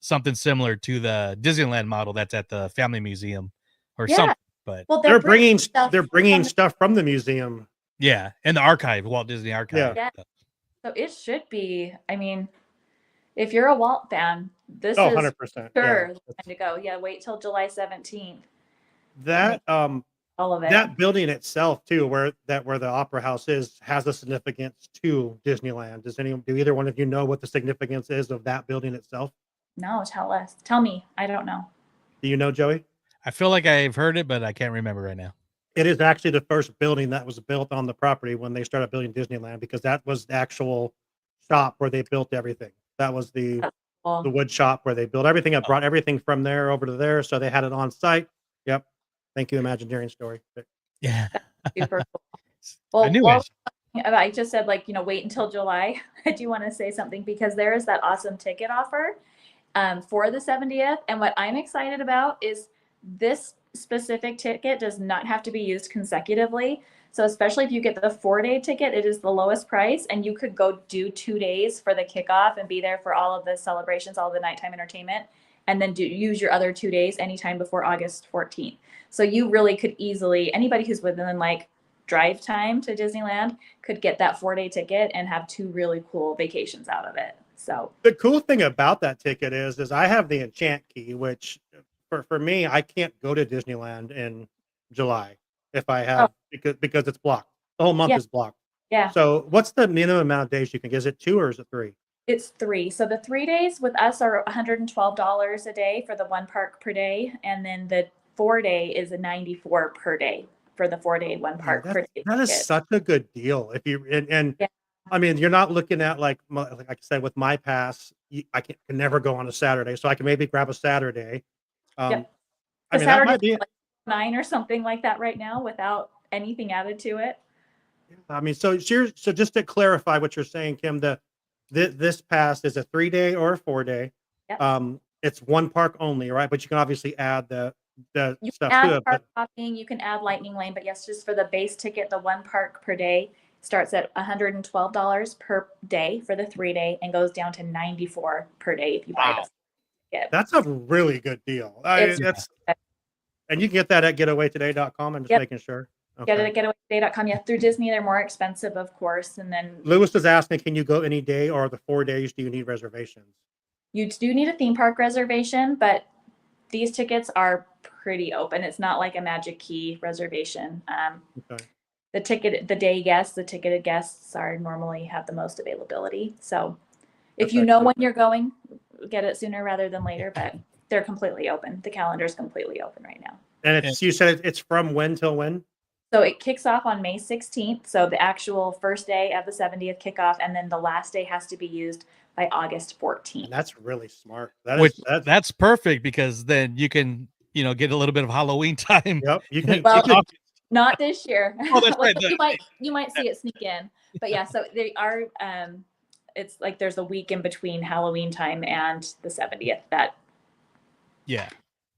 something similar to the Disneyland model that's at the Family Museum or Yeah. something. But Well, they're bringing stuff They're from bringing the. stuff from the museum. yeah, and the archive, Walt Disney Yeah. Archive. Yeah. So it should be. I mean, if you're a Walt fan, this Oh, is 100%. Yeah. sure the time to go. Yeah, wait till July 17th. That, All of it. that building itself too, where the Opera House is, has a significance to Disneyland. Do either one of you know what the significance is of that building itself? No, tell us. Tell me. I don't know. Do you know, Joey? I feel like I've heard it, but I can't remember right now. It is actually the first building that was built on the property when they started building Disneyland, because that was the actual shop where they built everything. That was the That's cool. wood shop where they built everything. I brought everything from there over to there, so they had it on site. Yep. Thank you, Imagineering story. Yeah. Super cool. I Well, knew while it. I just said, wait until July. I do want to say something because there is that awesome ticket offer for the 70th. And what I'm excited about is this specific ticket does not have to be used consecutively. So especially if you get the 4-day ticket, it is the lowest price, and you could go do 2 days for the kickoff and be there for all of the celebrations, all the nighttime entertainment, and then use your other 2 days anytime before August 14th. So you really could easily, anybody who's within drive time to Disneyland could get that 4-day ticket and have 2 really cool vacations out of it. So The cool thing about that ticket is I have the Enchant key, which for me, I can't go to Disneyland in July if I have because it's blocked. The whole month Yeah. is blocked. yeah, So what's the minimum amount of days you can? Is it 2 or is it 3? it's 3. So the 3 days with us are $112 a day for the 1 park per day, and then the 4-day is a $94 per day for the 4-day 1 park per day. That is ticket. such a good deal. If you and Yeah. I mean, you're not looking at like I said with my pass, I can never go on a Saturday, so I can maybe grab a Saturday. Yep. I The mean, that Saturday might be. is 9 or something like that right now without anything added to it. I mean, so just to clarify what you're saying, Kim, this pass is a 3-day or a 4-day. Yep. It's 1 park only, right? But you can obviously add the You stuff can to add it. park But hopping, you can add lightning lane, but yes, just for the base ticket, the 1 park per day starts at $112 per day for the 3-day and goes down to $94 per day if you buy the ticket. that's a really good deal. It's- And you can get that at getawaytoday.com. I'm just Yep. making sure. Get it Okay. at getawaytoday.com. Yeah, through Disney, they're more expensive, of course. And then Lewis is asking, can you go any day, or the 4 days do you need reservations? you do need a theme park reservation, but these tickets are pretty open. It's not like a Magic Key reservation. Okay. The ticketed guests are normally have the most availability. So if you know when you're going, get it sooner rather than later, but they're completely open. The calendar is completely open right now. And you said it's from when till when? So it kicks off on May 16th. So the actual first day of the 70th kickoff, and then the last day has to be used by August 14th. And that's really smart. That's perfect because then you can, get a little bit of Halloween time. Yep. You can. Not this year. Oh, that's right. You might see it sneak in, but yeah. So they are. It's like there's a week in between Halloween time and the 70th. That, yeah,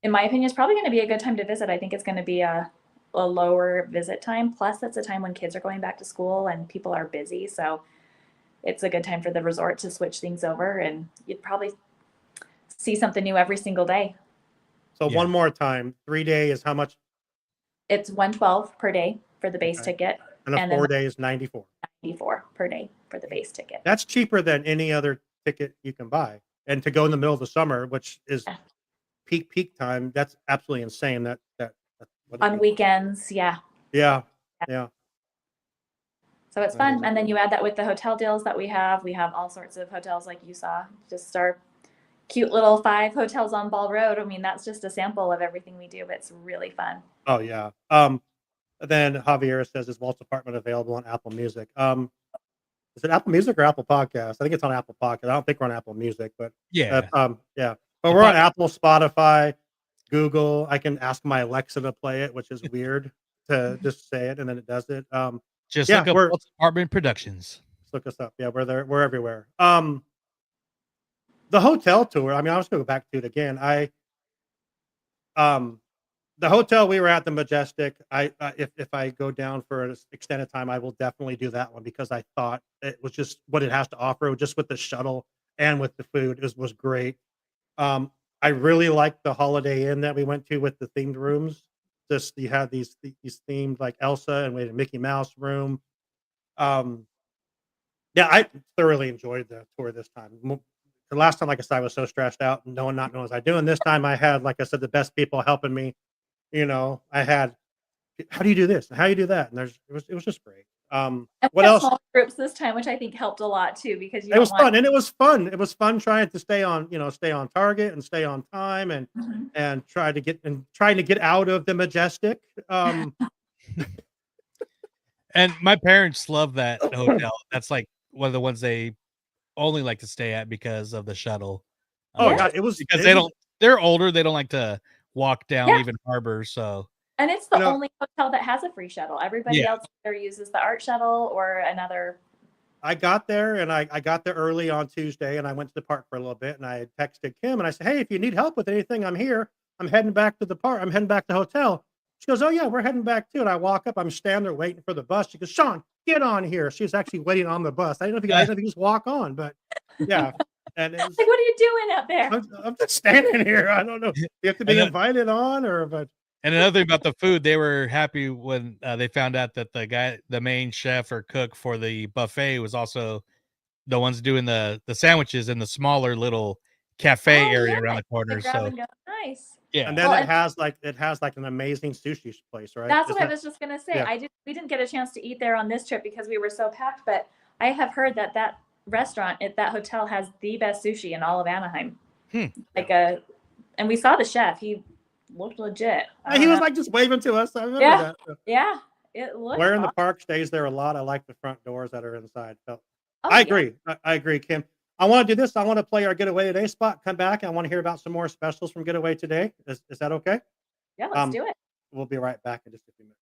in my opinion, is probably going to be a good time to visit. I think it's going to be a lower visit time. Plus, that's a time when kids are going back to school and people are busy. So it's a good time for the resort to switch things over, and you'd probably see something new every single day. So one more time, 3 days is how much? It's $112 per day for the base ticket. And a 4 day is $94. $94 per day for the base ticket. That's cheaper than any other ticket you can buy. And to go in the middle of the summer, which is peak time, that's absolutely insane. That's on weekends, yeah. Yeah. So it's fun. And then you add that with the hotel deals that we have. We have all sorts of hotels like you saw. Just our cute little 5 hotels on Ball Road. I mean, that's just a sample of everything we do, but it's really fun. Oh, yeah. Then Javier says, is Walt's apartment available on Apple Music? Is it Apple Music or Apple Podcast? I think it's on Apple Podcast. I don't think we're on Apple Music, but yeah. But we're on Apple, Spotify, Google. I can ask my Alexa to play it, which is weird to just say it and then it does it. Just look up Walt's Apartment Productions. Look us up. Yeah, we're there. We're everywhere. The hotel tour. I mean, I was going to go back to it again. The hotel we were at, the Majestic. If I go down for an extended time, I will definitely do that one because I thought it was just what it has to offer, just with the shuttle and with the food. It was great. I really liked the Holiday Inn that we went to with the themed rooms. Just you had these themed like Elsa, and we had a Mickey Mouse room. Yeah, I thoroughly enjoyed the tour this time. The last time, like I said, I was so stressed out and not knowing what I was doing. This time I had, like I said, the best people helping me. I had, how do you do this? And how do you do that? And it was just great. What else? Small groups this time, which I think helped a lot too, because it was fun. And it was fun. It was fun trying to stay on target and stay on time and trying to get out of the Majestic. And my parents love that hotel. That's like one of the ones they only like to stay at because of the shuttle. God, it was because they're older. They don't like to walk down even Harbor. So, and it's the only hotel that has a free shuttle. Everybody else either uses the Art Shuttle or another. I got there and I got there early on Tuesday and I went to the park for a little bit and I texted Kim and I said, hey, if you need help with anything, I'm here. I'm heading back to the park. I'm heading back to the hotel. She goes, oh yeah, we're heading back too. And I walk up, I'm standing there waiting for the bus. She goes, Sean, get on here. She was actually waiting on the bus. I didn't know if you just walk on, but yeah. And it was, like, what are you doing up there? I'm just standing here. I don't know. You have to be invited on but. And another thing about the food, they were happy when they found out that the main chef or cook for the buffet was also the ones doing the sandwiches in the smaller little cafe area around the corner. So nice. Yeah. And then it has like an amazing sushi place, right? That's what I was just gonna say. Yeah. We didn't get a chance to eat there on this trip because we were so packed, but I have heard that restaurant at that hotel has the best sushi in all of Anaheim. And we saw the chef. He looked legit. He was like just waving to us. I remember that. Yeah. It looked Where in the park stays there a lot. I like the front doors that are inside. So I agree. I agree, Kim. I want to do this. I want to play our Getaway Today spot. Come back. I want to hear about some more specials from Getaway Today. Is that okay? Yeah, let's do it. We'll be right back in just a few minutes.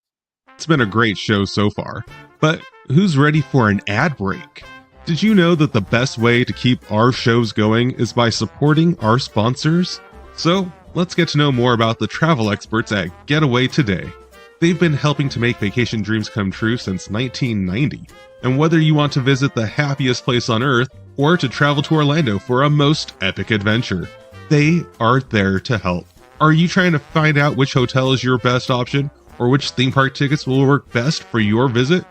It's been a great show so far, but who's ready for an ad break? Did you know that the best way to keep our shows going is by supporting our sponsors? So let's get to know more about the travel experts at Getaway Today. They've been helping to make vacation dreams come true since 1990. And whether you want to visit the happiest place on earth or to travel to Orlando for a most epic adventure, they are there to help. Are you trying to find out which hotel is your best option or which theme park tickets will work best for your visit?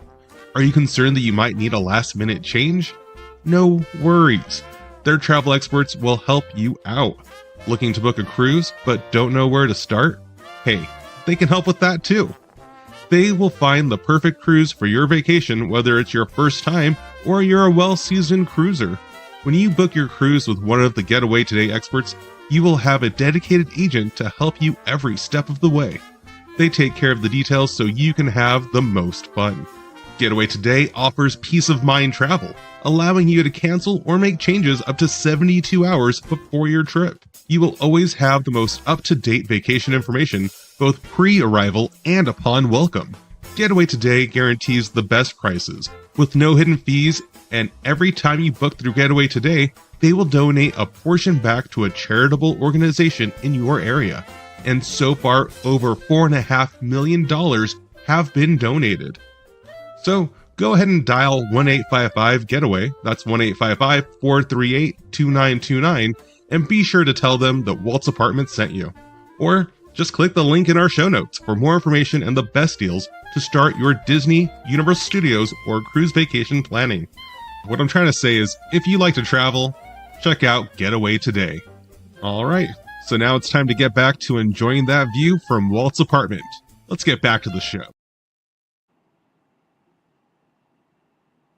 Are you concerned that you might need a last-minute change? No worries. Their travel experts will help you out. Looking to book a cruise but don't know where to start? Hey, they can help with that too. They will find the perfect cruise for your vacation, whether it's your first time or you're a well-seasoned cruiser. When you book your cruise with one of the Getaway Today experts, you will have a dedicated agent to help you every step of the way. They take care of the details so you can have the most fun. Getaway Today offers peace of mind travel, allowing you to cancel or make changes up to 72 hours before your trip. You will always have the most up-to-date vacation information, both pre-arrival and upon welcome. Getaway Today guarantees the best prices, with no hidden fees, and every time you book through Getaway Today, they will donate a portion back to a charitable organization in your area. And so far, over $4.5 million have been donated. So go ahead and dial 1-855-GETAWAY, that's 1-855-438-2929, and be sure to tell them that Walt's Apartment sent you. Or just click the link in our show notes for more information and the best deals to start your Disney, Universal Studios, or cruise vacation planning. What I'm trying to say is, if you like to travel, check out Getaway Today. Alright, so now it's time to get back to enjoying that view from Walt's apartment. Let's get back to the show.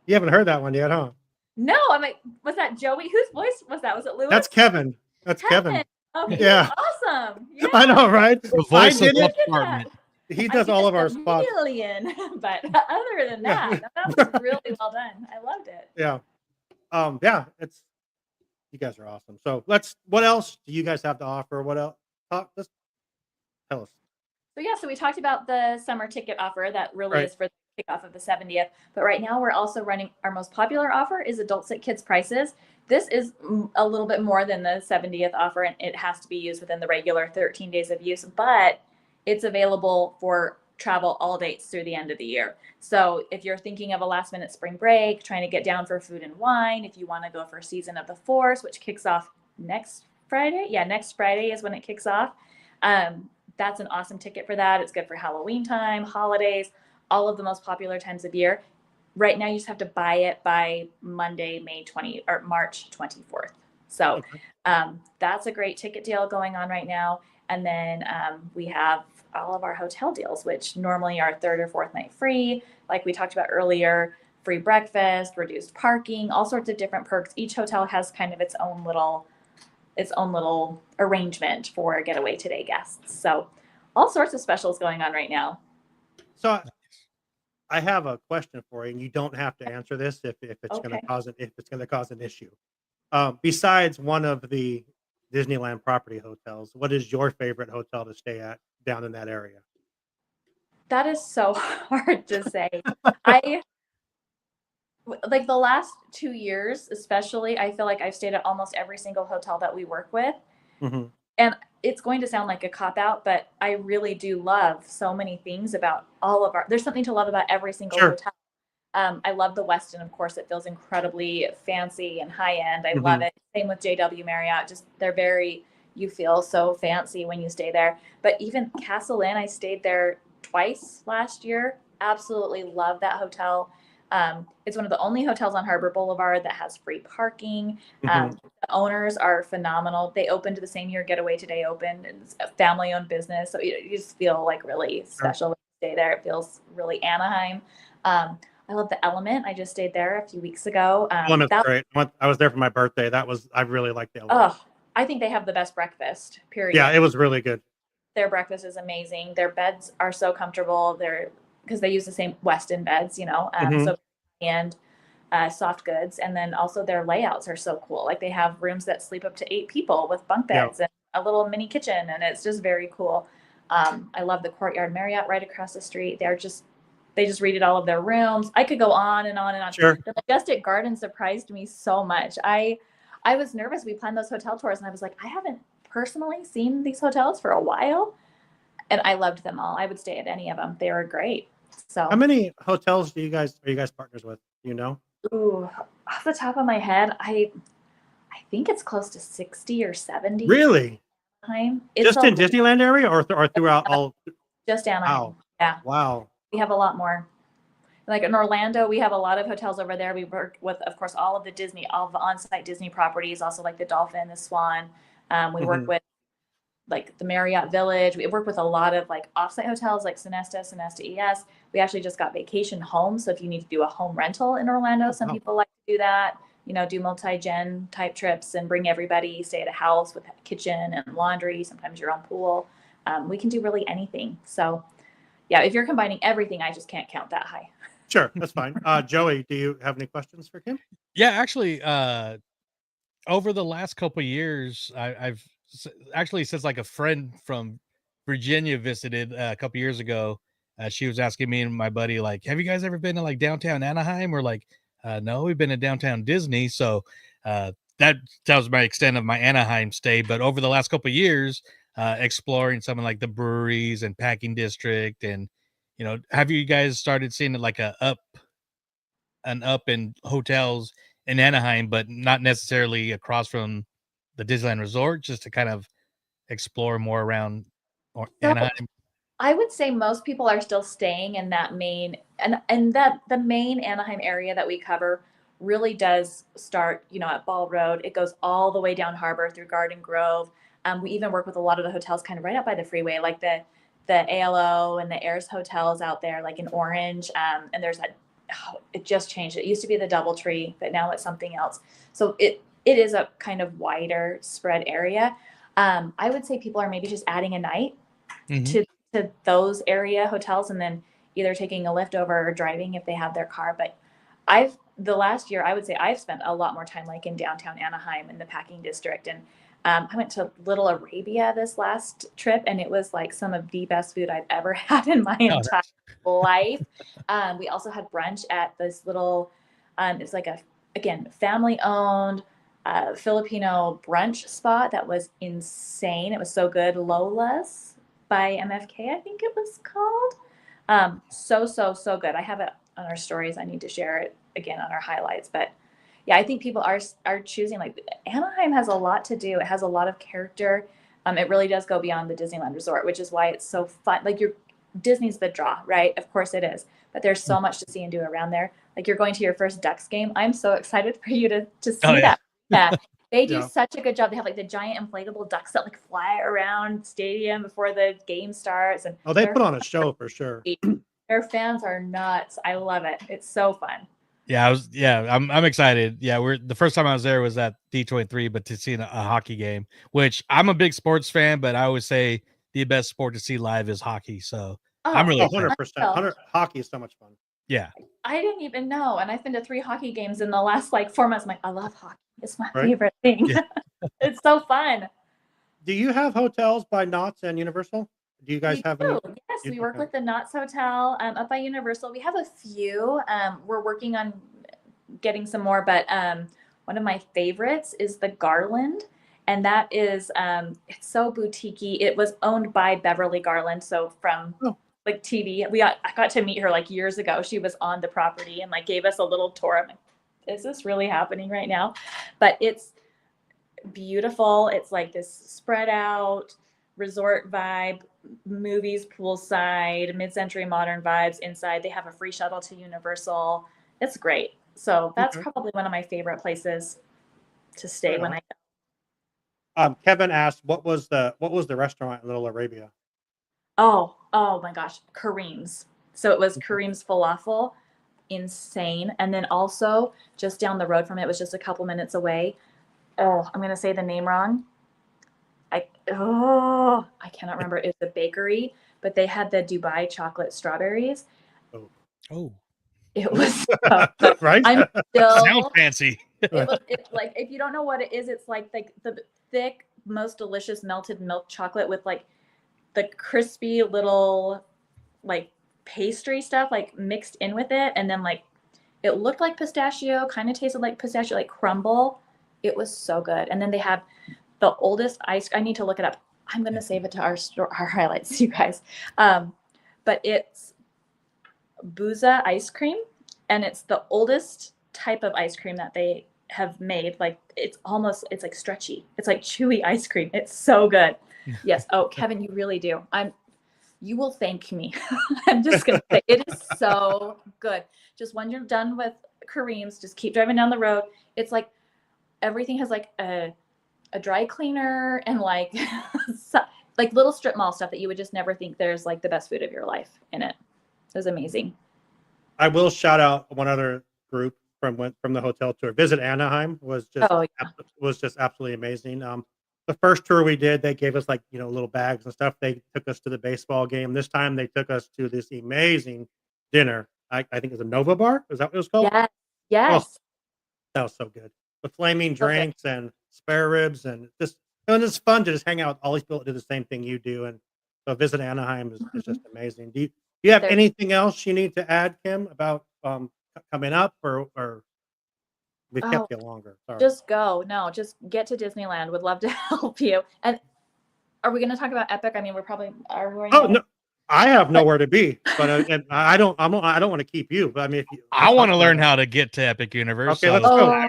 You haven't heard that one yet, huh? No, I'm like, was that Joey? Whose voice was that? Was it Lewis? That's Kevin. That's Kevin. Okay, Yeah. awesome. Yeah. I know, right? The voice I of did the it. apartment. He does all of our spots. Million, but other than that, that was really well done. I loved it. Yeah. Yeah, it's you guys are awesome. So what else do you guys have to offer? What else? Just tell us. So yeah, so we talked about the summer ticket offer that really Right. is for the kickoff of the 70th. But right now we're also running our most popular offer is adults at kids prices. This is a little bit more than the 70th offer, and it has to be used within the regular 13 days of use, but it's available for travel all dates through the end of the year. So if you're thinking of a last minute spring break, trying to get down for food and wine, if you want to go for Season of the Force, which kicks off next Friday. Yeah, next Friday is when it kicks off. That's an awesome ticket for that. It's good for Halloween time, holidays, all of the most popular times of year. Right now, you just have to buy it by Monday, March 24th. So that's a great ticket deal going on right now. And then we have all of our hotel deals, which normally are third or fourth night free. Like we talked about earlier, free breakfast, reduced parking, all sorts of different perks. Each hotel has kind of its own little arrangement for Getaway Today guests. So all sorts of specials going on right now. So I have a question for you, and you don't have to answer this if it's going to cause an issue. Besides one of the Disneyland property hotels, what is your favorite hotel to stay at down in that area? That is so hard to say. I like the last 2 years, especially, I feel like I've stayed at almost every single hotel that we work with. Mm-hmm. And it's going to sound like a cop-out, but I really do love so many things about there's something to love about every single hotel. I love the Westin, of course. It feels incredibly fancy and high-end. I love it. Same with JW Marriott. You feel so fancy when you stay there. But even Castle Inn, I stayed there twice last year. Absolutely love that hotel. It's one of the only hotels on Harbor Boulevard that has free parking. The owners are phenomenal. They opened the same year Getaway Today opened. It's a family-owned business, so you just feel like really special when you stay there. It feels really Anaheim. I love the Element. I just stayed there a few weeks ago. Element's great. I was there for my birthday. I really liked the Element. Oh, I think they have the best breakfast, period. Yeah, it was really good. Their breakfast is amazing. Their beds are so comfortable. Because they use the same Westin beds, so and soft goods, and then also their layouts are so cool. Like they have rooms that sleep up to 8 people with bunk beds and a little mini kitchen, and it's just very cool. I love the Courtyard Marriott right across the street. They just redid all of their rooms. I could go on and on and on. Sure. The Majestic Garden surprised me so much. I was nervous. We planned those hotel tours, and I was like, I haven't personally seen these hotels for a while, and I loved them all. I would stay at any of them. They were great. So how many hotels are you guys partners with? Do you know? Ooh, off the top of my head, I think it's close to 60 or 70. Really? It's just in Disneyland area or throughout all? Just Anaheim. Wow. Yeah. Wow. We have a lot more. Like in Orlando, we have a lot of hotels over there. We work with, of course, all the on-site Disney properties, also like the Dolphin, the Swan. We work with like the Marriott Village. We work with a lot of like offsite hotels like Sonesta ES. We actually just got vacation homes. So if you need to do a home rental in Orlando, some people like to do that, you know, do multi-gen type trips and bring everybody, stay at a house with a kitchen and laundry, sometimes your own pool. We can do really anything. So yeah, if you're combining everything, I just can't count that high. Sure, that's fine. Joey, do you have any questions for Kim? Yeah, actually, over the last couple of years, I've actually, since like a friend from Virginia visited a couple years ago, she was asking me and my buddy, like, have you guys ever been to like downtown Anaheim? We're like, no, we've been to downtown Disney. So that was my extent of my Anaheim stay. But over the last couple of years, exploring some of like the breweries and packing district, and you know, have you guys started seeing like an up in hotels in Anaheim, but not necessarily across from the Disneyland Resort, just to kind of explore more around Anaheim? I would say most people are still staying in that main, and that the main Anaheim area that we cover really does start, you know, at Ball Road. It goes all the way down Harbor through Garden Grove. We even work with a lot of the hotels kind of right up by the freeway, like the ALO and the Ayers hotels out there, like in Orange. And there's that, it just changed. It used to be the DoubleTree, but now it's something else. So it is a kind of wider spread area. I would say people are maybe just adding a night to those area hotels, and then either taking a lift over or driving if they have their car. But the last year, I would say I've spent a lot more time like in downtown Anaheim in the packing district. And I went to Little Arabia this last trip, and it was like some of the best food I've ever had in my entire life. We also had brunch at this little, it's like again, family owned Filipino brunch spot that was insane. It was so good. Lola's by MFK, I think it was called. So good. I have it on our stories. I need to share it again on our highlights. But yeah, I think people are choosing, like, Anaheim has a lot to do. It has a lot of character. It really does go beyond the Disneyland Resort, which is why it's so fun. Like, Disney's the draw, right? Of course it is. But there's so much to see and do around there. Like, you're going to your first Ducks game. I'm so excited for you to see that. Yeah. They do such a good job. They have like the giant inflatable ducks that like fly around stadium before the game starts. And they put on a show for sure. Their fans are nuts. I love it. It's so fun. Yeah, I'm excited. Yeah, the first time I was there was at D23, but to see a hockey game, which I'm a big sports fan, but I always say the best sport to see live is hockey. So I'm really 100%. Hockey is so much fun. Yeah. I didn't even know. And I've been to 3 hockey games in the last like 4 months. I'm like, I love hockey. It's my favorite thing. Yeah. It's so fun. Do you have hotels by Knott's and Universal? Do you guys have any? Yes, we work with the Knott's Hotel up by Universal. We have a few. We're working on getting some more, but one of my favorites is the Garland. And that is, it's so boutique-y. It was owned by Beverly Garland. So from like TV, I got to meet her like years ago. She was on the property and like gave us a little tour. I'm like, is this really happening right now? But it's beautiful. It's like this spread out resort vibe, movies, poolside, mid-century modern vibes inside. They have a free shuttle to Universal. It's great. So that's probably one of my favorite places to stay when I go. Kevin asked, what was the restaurant in Little Arabia? Oh my gosh, Kareem's. So it was Kareem's Falafel. Insane. And then also just down the road from it, was just a couple minutes away. I'm gonna say the name wrong. I cannot remember. It's a bakery, but they had the Dubai chocolate strawberries. Oh. It was right. I'm still sounds fancy. It's like, if you don't know what it is, it's like the thick, most delicious melted milk chocolate with like the crispy little like pastry stuff like mixed in with it, and then like it looked like pistachio, kind of tasted like pistachio, like crumble. It was so good. And then they have the oldest ice. I need to look it up. I'm gonna save it to our highlights, you guys. But it's Booza ice cream, and it's the oldest type of ice cream that they have made. Like it's like stretchy. It's like chewy ice cream. It's so good. Yes. Oh, Kevin, you really do. You will thank me. I'm just gonna say it is so good. Just when you're done with Kareem's, just keep driving down the road. It's like everything has like a dry cleaner and like like little strip mall stuff that you would just never think there's like the best food of your life in it. It was amazing. I will shout out one other group from the hotel tour. Visit Anaheim was just absolutely amazing. The first tour we did, they gave us like little bags and stuff. They took us to the baseball game. This time they took us to this amazing dinner. I think it was a Nova Bar. Is that what it was called? Yes. Yes. Oh, that was so good. The flaming drinks and spare ribs and it's fun to just hang out with all these people that do the same thing you do. And so Visit Anaheim is just amazing. Do you have anything else you need to add, Kim, about coming up or we kept you longer? Sorry. Just go. No, just get to Disneyland. Would love to help you. And are we going to talk about Epic? I mean, we're probably no. I have nowhere to be, but I don't want to keep you. But I mean, I want to learn how to get to Epic Universe. Okay, let's go.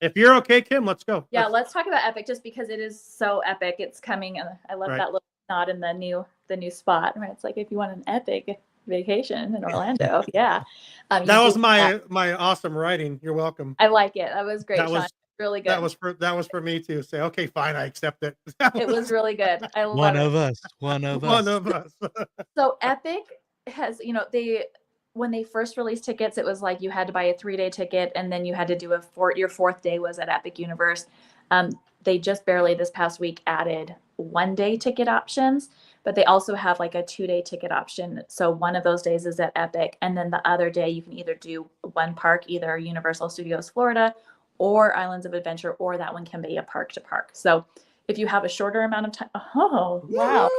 If you're okay, Kim, let's go. Yeah, let's talk about Epic just because it is so epic. It's coming, and I love that little nod in the new spot. Right? It's like if you want an epic vacation in Orlando, yeah. That was my awesome writing. You're welcome. I like it. That was great, Sean. Really good. That was for me to say, okay, fine, I accept it. It was really good. I love one it. of us. One of us. So Epic has, when they first released tickets, it was like you had to buy a 3-day ticket and then you had to do your 4th day was at Epic Universe. They just barely this past week added 1-day ticket options, but they also have like a 2-day ticket option. So one of those days is at Epic, and then the other day you can either do one park, either Universal Studios Florida or Islands of Adventure, or that one can be a park to park. So if you have a shorter amount of time, oh wow,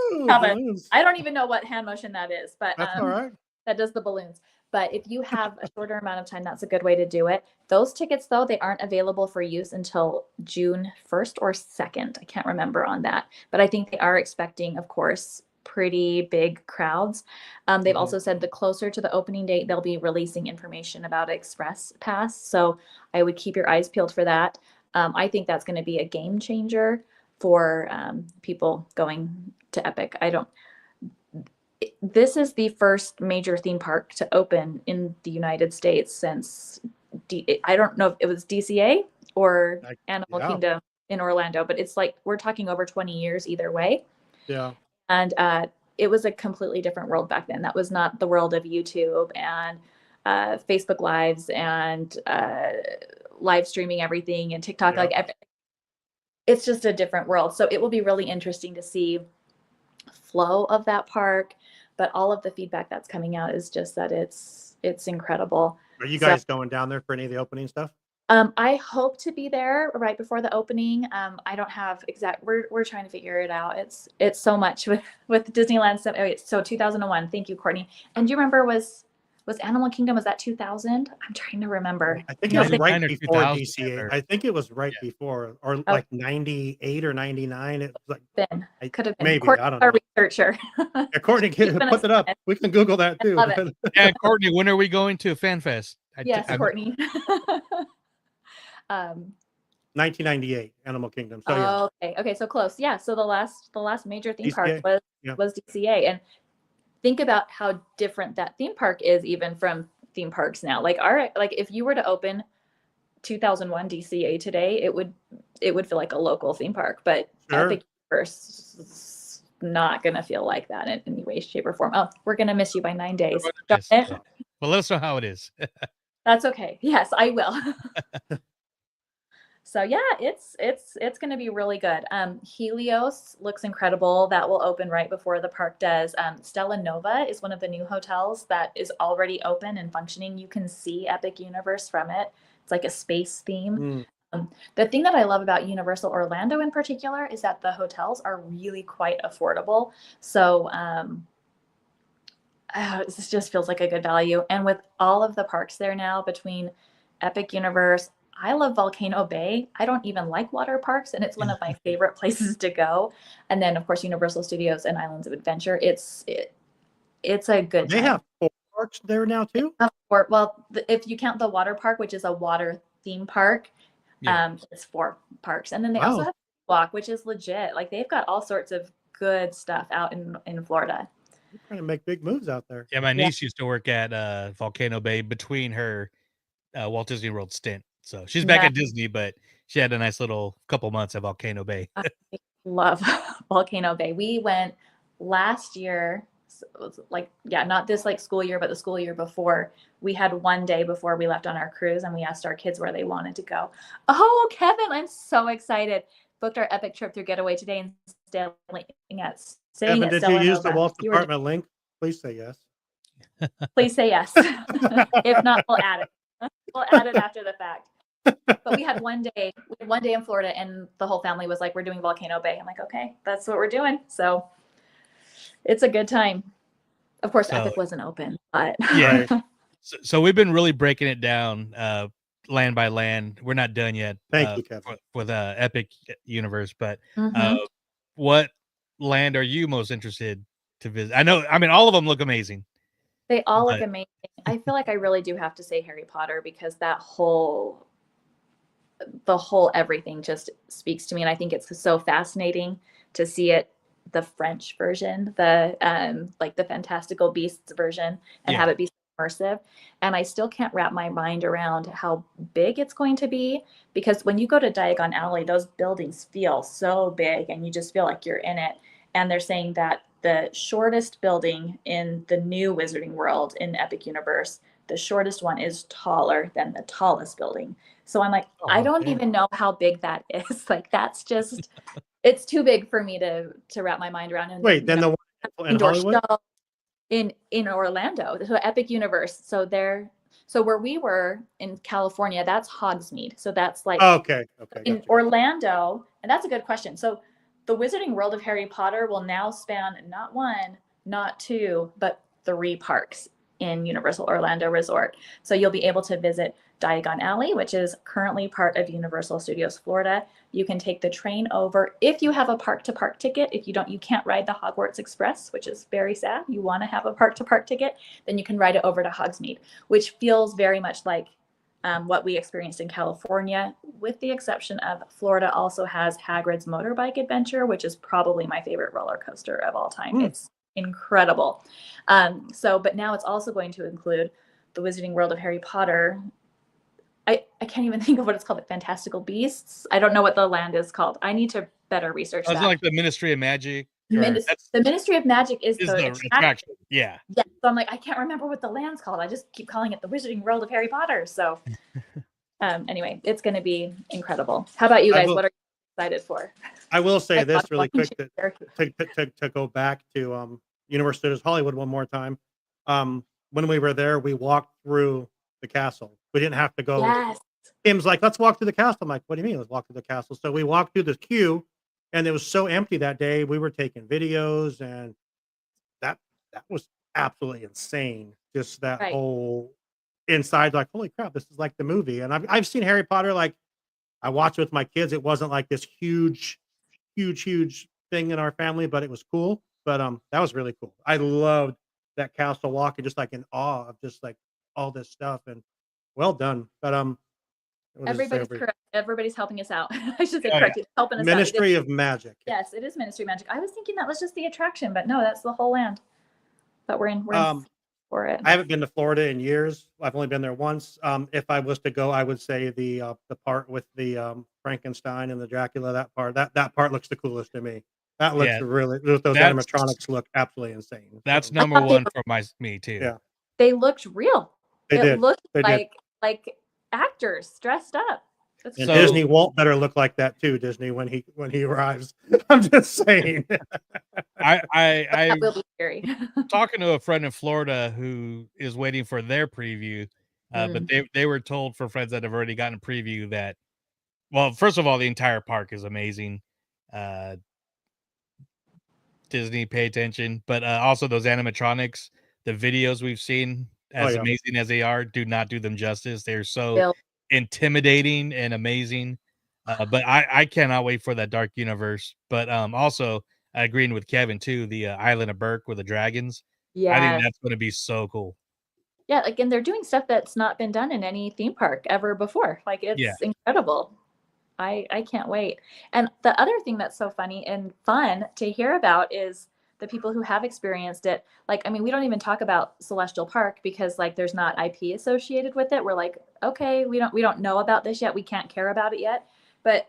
I don't even know what hand motion that is, but that's all right. That does the balloons. But if you have a shorter amount of time, that's a good way to do it. Those tickets, though, they aren't available for use until June 1st or 2nd. I can't remember on that. But I think they are expecting, of course, pretty big crowds. They've also said the closer to the opening date, they'll be releasing information about Express Pass. So I would keep your eyes peeled for that. I think that's going to be a game changer for people going to Epic. This is the first major theme park to open in the United States since I don't know if it was DCA or Animal Kingdom in Orlando, but it's like we're talking over 20 years either way. Yeah. And it was a completely different world back then. That was not the world of YouTube and Facebook Lives and live streaming everything and TikTok. Like it's just a different world. So it will be really interesting to see flow of that park. But all of the feedback that's coming out is just that it's incredible. Are you guys going down there for any of the opening stuff? I hope to be there right before the opening. I don't have exact. We're trying to figure it out. It's so much with Disneyland stuff. So 2001. Thank you, Courtney. And do you remember was Animal Kingdom? Was that 2000? I'm trying to remember. I think it was right before DCA. I think it was right before, or like 98 or 99. It was like could have been. Maybe Courtney's I don't know. Our researcher. Yeah, Courtney, put it up. We can Google that too. I love it. Yeah, Courtney, when are we going to FanFest? Yes, Courtney. 1998, Animal Kingdom. So Okay, so close. Yeah, so the last major theme DCA. park was DCA, and think about how different that theme park is even from theme parks now. Like if you were to open 2001 DCA today, it would feel like a local theme park, but Epic Universe is not gonna feel like that in any way, shape, or form. Oh, we're gonna miss you by 9 days. Well, let us know how it is. That's okay. Yes, I will. So yeah, it's going to be really good. Helios looks incredible. That will open right before the park does. Stella Nova is one of the new hotels that is already open and functioning. You can see Epic Universe from it. It's like a space theme. The thing that I love about Universal Orlando in particular is that the hotels are really quite affordable. So this just feels like a good value. And with all of the parks there now between Epic Universe, I love Volcano Bay. I don't even like water parks, and it's one of my favorite places to go. And then, of course, Universal Studios and Islands of Adventure. It's a good. They have 4 parks there now too. Well, if you count the water park, which is a water theme park, it's 4 parks, and then they also have Walk, which is legit. Like they've got all sorts of good stuff out in Florida. You're trying to make big moves out there. Yeah, my niece used to work at Volcano Bay between her Walt Disney World stint. So she's back at Disney, but she had a nice little couple months at Volcano Bay. love Volcano Bay. We went last year, so it was not this school year, but the school year before. We had one day before we left on our cruise, and we asked our kids where they wanted to go. Oh, Kevin, I'm so excited. Booked our epic trip through Getaway Today and staying at Kevin, did you use the Nova. Walts apartment link? Please say yes. Please say yes. If not, we'll add it. We'll add it after the fact. But we had one day in Florida, and the whole family was like, we're doing Volcano Bay. I'm like, okay, that's what we're doing. So it's a good time. Of course, Epic wasn't open, but yeah. So we've been really breaking it down land by land. We're not done yet. Thank you, Kevin. With Epic Universe, but what land are you most interested to visit? I mean, all of them look amazing. They all look amazing. I feel like I really do have to say Harry Potter, because the whole everything just speaks to me. And I think it's so fascinating to see it, the French version, the Fantastical Beasts version, and have it be immersive. And I still can't wrap my mind around how big it's going to be, because when you go to Diagon Alley, those buildings feel so big and you just feel like you're in it. And they're saying that the shortest building in the new Wizarding World in Epic Universe, the shortest one is taller than the tallest building. So I'm like, I don't even know how big that is. That's just, it's too big for me to wrap my mind around. And wait, then the one in Hollywood? In Orlando, so Epic Universe. So where we were in California, that's Hogsmeade. So that's okay. In gotcha. Orlando, and that's a good question. So the Wizarding World of Harry Potter will now span not one, not two, but 3 parks in Universal Orlando Resort. So you'll be able to visit Diagon Alley, which is currently part of Universal Studios Florida. You can take the train over if you have a park-to-park ticket. If you don't, you can't ride the Hogwarts Express, which is very sad. You want to have a park-to-park ticket, then you can ride it over to Hogsmeade, which feels very much like what we experienced in California, with the exception of Florida also has Hagrid's Motorbike Adventure, which is probably my favorite roller coaster of all time. It's incredible. But now it's also going to include the Wizarding World of Harry Potter. I can't even think of what it's called, the Fantastical Beasts. I don't know what the land is called. I need to better research that. It's like the Ministry of Magic. The Ministry of Magic is the attraction. Yeah. So I'm like, I can't remember what the land's called. I just keep calling it the Wizarding World of Harry Potter. So anyway, it's going to be incredible. How about you guys? What are you excited for? I will say this really quick to go back to Universal Studios Hollywood one more time. When we were there, we walked through the castle. We didn't have to go. Yes. Tim's like, let's walk through the castle. I'm like, what do you mean? Let's walk through the castle. So we walked through the queue, and it was so empty that day. We were taking videos, and that was absolutely insane. Just that whole inside, like, holy crap, this is like the movie. And I've seen Harry Potter, like, I watched with my kids. It wasn't like this huge thing in our family, but it was cool. But that was really cool. I loved that castle walk, and just like in awe of just like all this stuff. And well done. But everybody's correct. Everybody's helping us out. I should say correct. It's helping us Ministry out. of Magic. Yes, it is Ministry of Magic. I was thinking that was just the attraction, but no, that's the whole land. But we're in for it. I haven't been to Florida in years. I've only been there once. If I was to go, I would say the part with the Frankenstein and the Dracula. That part looks the coolest to me. That looks really. Those animatronics look absolutely insane. That's number one for me too. Yeah, they looked real. It looked like actors dressed up. And Disney Walt better look like that too. Disney when he arrives. I'm just saying. I will be scary. Talking to a friend in Florida who is waiting for their preview, but they were told for friends that have already gotten a preview that, well, first of all, the entire park is amazing. Disney, pay attention, but also those animatronics, the videos we've seen, as amazing as they are, do not do them justice. They're so intimidating and amazing. But I cannot wait for that dark universe. But also agreeing with Kevin too, the Island of Berk with the dragons. Yeah, I think that's going to be so cool. Yeah, like, and they're doing stuff that's not been done in any theme park ever before. Like, it's incredible. I can't wait. And the other thing that's so funny and fun to hear about is the people who have experienced it. Like, I mean, we don't even talk about Celestial Park because like there's not IP associated with it. We're like, okay, we don't know about this yet. We can't care about it yet. But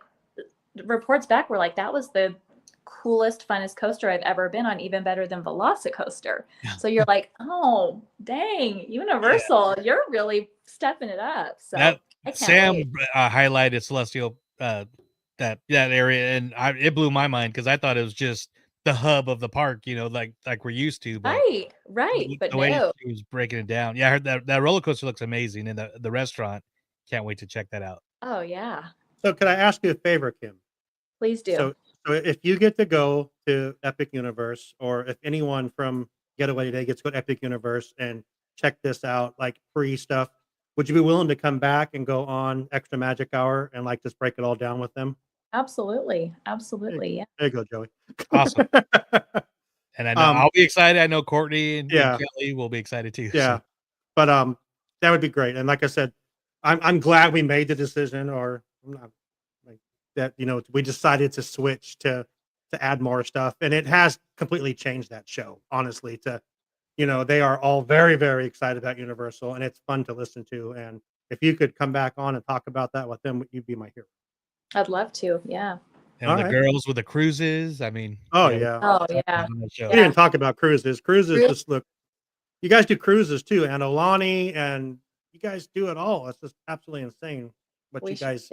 reports back were like, that was the coolest, funnest coaster I've ever been on, even better than Velocicoaster. So you're like, oh, dang, Universal, you're really stepping it up. So That I can't Sam wait. highlighted Celestial that area, and it blew my mind because I thought it was just the hub of the park, like we're used to. But Right. But the way no. she was breaking it down, yeah, I heard that roller coaster looks amazing, and the restaurant, can't wait to check that out. Oh yeah. So could I ask you a favor, Kim? Please do. So if you get to go to Epic Universe, or if anyone from Getaway Today gets to go to Epic Universe and check this out, like free stuff, would you be willing to come back and go on Extra Magic Hour and like just break it all down with them? Absolutely. Absolutely. Yeah. There you go, Joey. Awesome. And I know I'll be excited. I know Courtney and Yeah. Kelly will be excited too. Yeah, So. but that would be great. And like I said, I'm glad we made the decision, or I'm not, like that. We decided to switch to add more stuff, and it has completely changed that show. Honestly, they are all very, very excited about Universal, and it's fun to listen to. And if you could come back on and talk about that with them, you'd be my hero. I'd love to. Yeah. And All the right. girls with the cruises. I mean, Oh you know, yeah. Oh yeah. on the show. We didn't talk about cruises. Cruises Really? just look. You guys do cruises too, and Olani, and you guys do it all. It's just absolutely insane what We you guys.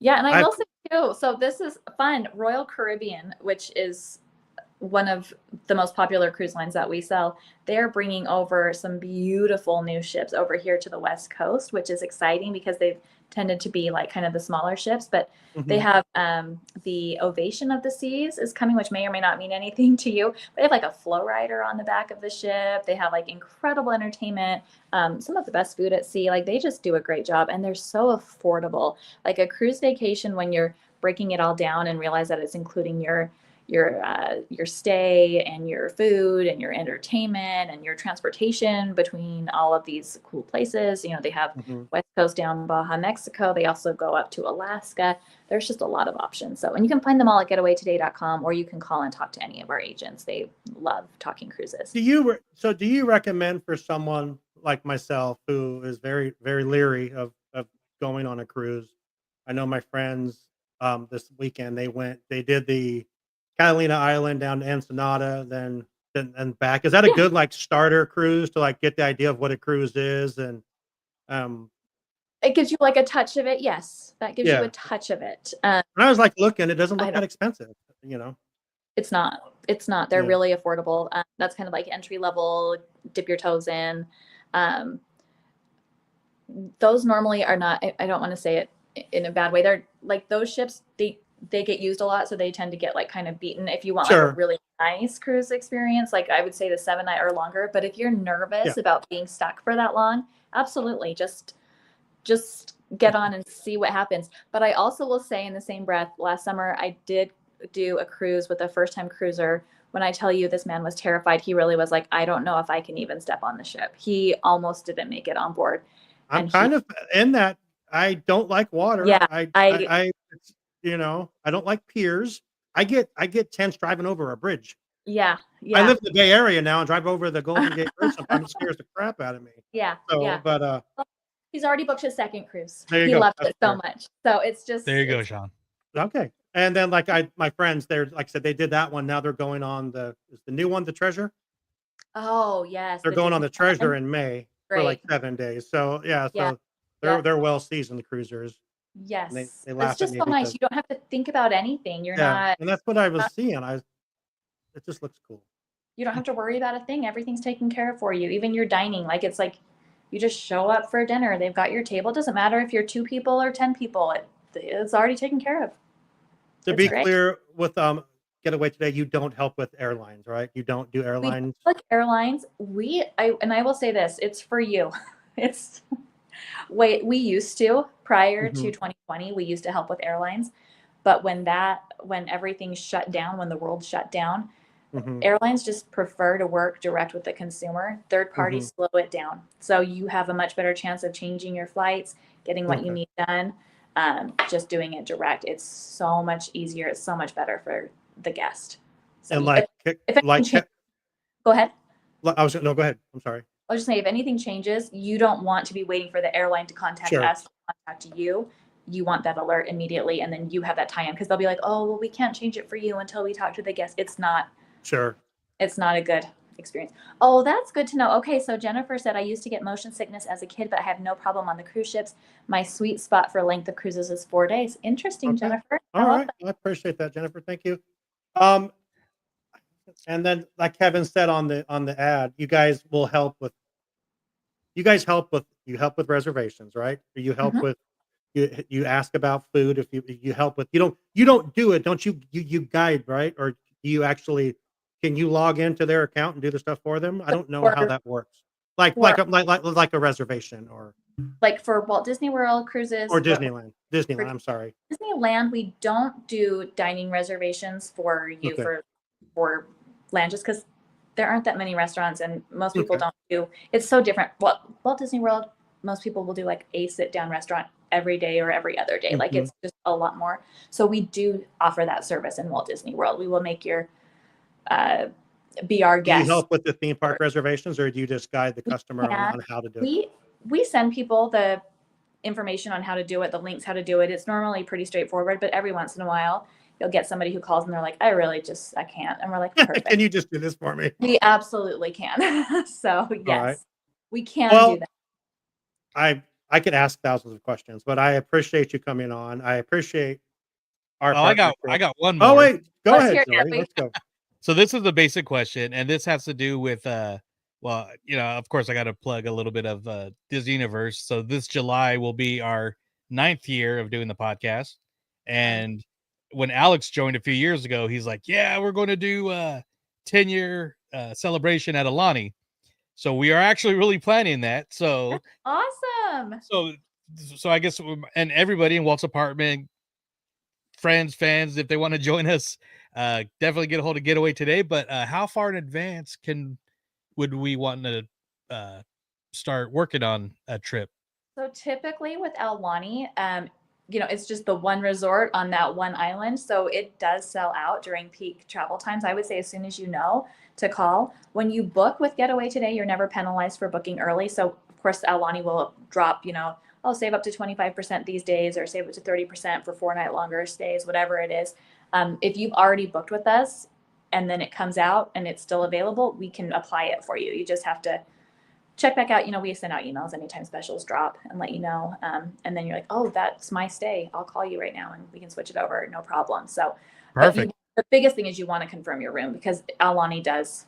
Yeah, and I I've- will say too, so this is fun. Royal Caribbean, which is one of the most popular cruise lines that we sell, they're bringing over some beautiful new ships over here to the West Coast, which is exciting because they've tended to be like kind of the smaller ships, but they have the Ovation of the Seas is coming, which may or may not mean anything to you. They have like a flow rider on the back of the ship. They have like incredible entertainment, some of the best food at sea. Like they just do a great job, and they're so affordable. Like a cruise vacation, when you're breaking it all down and realize that it's including your stay and your food and your entertainment and your transportation between all of these cool places. They have West Coast down Baja, Mexico. They also go up to Alaska. There's just a lot of options. So, and you can find them all at getawaytoday.com, or you can call and talk to any of our agents. They love talking cruises. Do you recommend for someone like myself who is very, very leery of going on a cruise? I know my friends this weekend they did the Catalina Island down to Ensenada, then and back. Is that a good like starter cruise to like get the idea of what a cruise is? And It gives you like a touch of it. Yes, that gives you Yeah. a touch of it. when I was like looking, it doesn't I look that don't- expensive, It's not. It's not. They're Yeah. really affordable. That's kind of like entry level, dip your toes in. Those normally are not, I don't want to say it in a bad way. They're like those ships, they get used a lot, so they tend to get like kind of beaten. If you want like Sure. a really nice cruise experience, like I would say the 7-night or longer. But if you're nervous Yeah. about being stuck for that long, absolutely just get on and see what happens. But I also will say in the same breath, last summer I did do a cruise with a first-time cruiser. When I tell you this man was terrified, he really was like, I don't know if I can even step on the ship. He almost didn't make it on board. I'm And kind of in that. I don't like water. Yeah, it's, I don't like piers. I get tense driving over a bridge. Yeah. I live in the Bay Area now and drive over the Golden Gate Bridge. Sometimes it scares the crap out of me. Yeah. So, Yeah. but He's already booked his second cruise. There you He go. loved That's it so fair. much. So it's just There you go, Sean. okay. And then like my friends, they're like I said, they did that one. Now they're going on the new one, the Treasure. Oh yes. They're going on the Treasure in May for like Great. 7 days. So yeah, Yeah. they're well seasoned cruisers. Yes. they laugh It's just at me so nice. because- You don't have to think about anything. You're Yeah, not and that's what I was not- seeing. It just looks cool. you don't have to worry about a thing. Everything's taken care of for you. Even your dining. Like it's like you just show up for dinner. They've got your table. It doesn't matter if you're 2 people or 10 people. It's already taken care of. To It's be great. clear, with Getaway Today, you don't help with airlines, right? You don't do airlines. Like airlines, I will say this, it's for you. It's we used to prior to 2020, we used to help with airlines, but when everything shut down, when the world shut down, airlines just prefer to work direct with the consumer. Third parties slow it down, so you have a much better chance of changing your flights, getting what you Okay. need done. Just doing it direct, it's so much easier. It's so much better for the guest. So And like, if anything like, changes, go ahead. no, go ahead. I'm sorry. I'll just say if anything changes, you don't want to be waiting for the airline to contact Sure. us, to contact you. you want that alert immediately, and then you have that tie-in, because they'll be like, oh, well, we can't change it for you until we talk to the guest. It's not a good experience. Oh, that's good to know. Okay, so Jennifer said, I used to get motion sickness as a kid, but I have no problem on the cruise ships. My sweet spot for length of cruises is 4 days. Interesting, Jennifer. All right. I appreciate that, Jennifer. Thank you. And then, like Kevin said on the ad, you guys help with reservations, right? Or you help with you ask about food. If you help with, you don't do it, don't you? You guide, right? Or do you actually, can you log into their account and do the stuff for them? I don't know how that works. Like a reservation, or like for Walt Disney World cruises or Disneyland. I'm sorry. Disneyland, we don't do dining reservations for you for land, just because there aren't that many restaurants, and most people don't do. It's so different. Walt Disney World, most people will do like a sit down restaurant every day or every other day. Like it's just a lot more. So we do offer that service in Walt Disney World. We will make your be our guest. Do you help with the theme park reservations, or do you just guide the customer on how to do it? We send people the information on how to do it, the links how to do it. It's normally pretty straightforward, but every once in a while you'll get somebody who calls and they're like, I can't. And we're like, perfect. Can you just do this for me? We absolutely can. So yes, we can do that. I could ask thousands of questions, but I appreciate you coming on. I appreciate our I got one more. Oh wait, go ahead, Joey. Let's go. So this is the basic question, and this has to do with well, of course I got to plug a little bit of Disney Universe. So this July will be our 9th year of doing the podcast. And when Alex joined a few years ago, he's like, yeah, we're going to do a 10-year celebration at Alani. So we are actually really planning that. So that's awesome. So I guess, and everybody in Walt's apartment, friends, fans, if they want to join us, definitely get a hold of Getaway Today. But how far in advance would we want to start working on a trip? So typically with Alani, it's just the one resort on that one island. So it does sell out during peak travel times. I would say as soon as you know to call. When you book with Getaway Today, you're never penalized for booking early. So of course, Alani will drop, I'll save up to 25% these days, or save up to 30% for 4-night longer stays, whatever it is. If you've already booked with us and then it comes out and it's still available, we can apply it for you. You just have to check back out. We send out emails anytime specials drop and let you know. And then you're like, oh, that's my stay. I'll call you right now and we can switch it over. No problem. So perfect. The biggest thing is you want to confirm your room, because Alani does.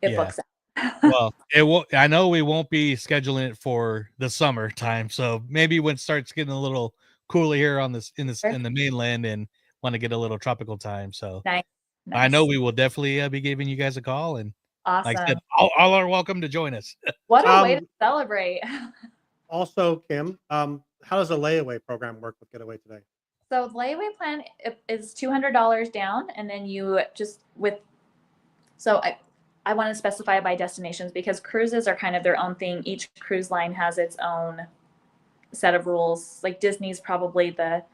It books out. Well, it will. I know we won't be scheduling it for the summer time. So maybe when it starts getting a little cooler here in the mainland and want to get a little tropical time. So nice. I know we will definitely be giving you guys a call, and awesome. Like I said, all are welcome to join us. What a way to celebrate. Also, Kim, how does a layaway program work with Getaway Today? So the layaway plan is $200 down, and then you just I want to specify by destinations, because cruises are kind of their own thing. Each cruise line has its own set of rules. Like Disney's probably the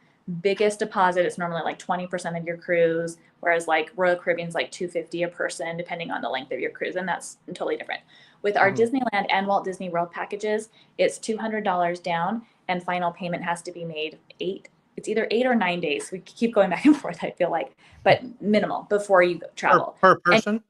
biggest deposit. It's normally like 20% of your cruise, whereas like Royal Caribbean's like $250 a person, depending on the length of your cruise, and that's totally different. With our Disneyland and Walt Disney World packages, it's $200 down, and final payment has to be made it's either 8 or 9 days. We keep going back and forth, I feel like, but minimal before you travel. Per person?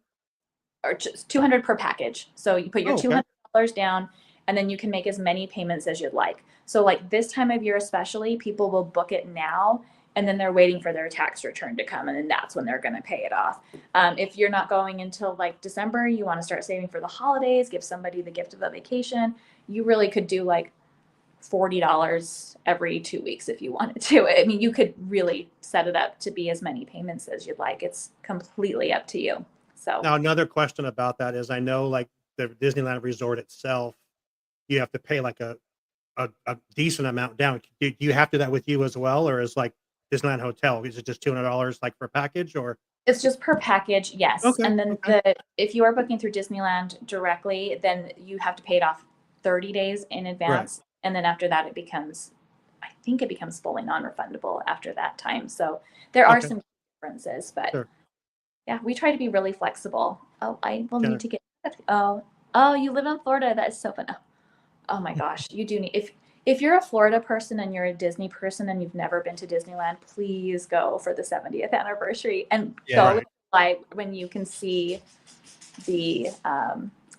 Or just $200 per package. So you put your $200 down, and then you can make as many payments as you'd like. So like this time of year especially, people will book it now, and then they're waiting for their tax return to come, and then that's when they're going to pay it off. If you're not going until like December, you want to start saving for the holidays, give somebody the gift of a vacation, you really could do like $40 every 2 weeks if you wanted to. I mean, you could really set it up to be as many payments as you'd like. It's completely up to you. So now another question about that is, I know like the Disneyland resort itself, you have to pay like a decent amount down. Do you have to do that with you as well, or is like Disneyland Hotel, is it just $200 like per package, or? It's just per package, yes. Okay, and then if you are booking through Disneyland directly, then you have to pay it off 30 days in advance. Right. And then after that, I think it becomes fully non-refundable after that time. So there are some differences, but yeah, we try to be really flexible. Oh, I will need to get, oh, you live in Florida. That is so fun. Oh my gosh. You do need, If you're a Florida person and you're a Disney person and you've never been to Disneyland, please go for the 70th anniversary and go live when you can see the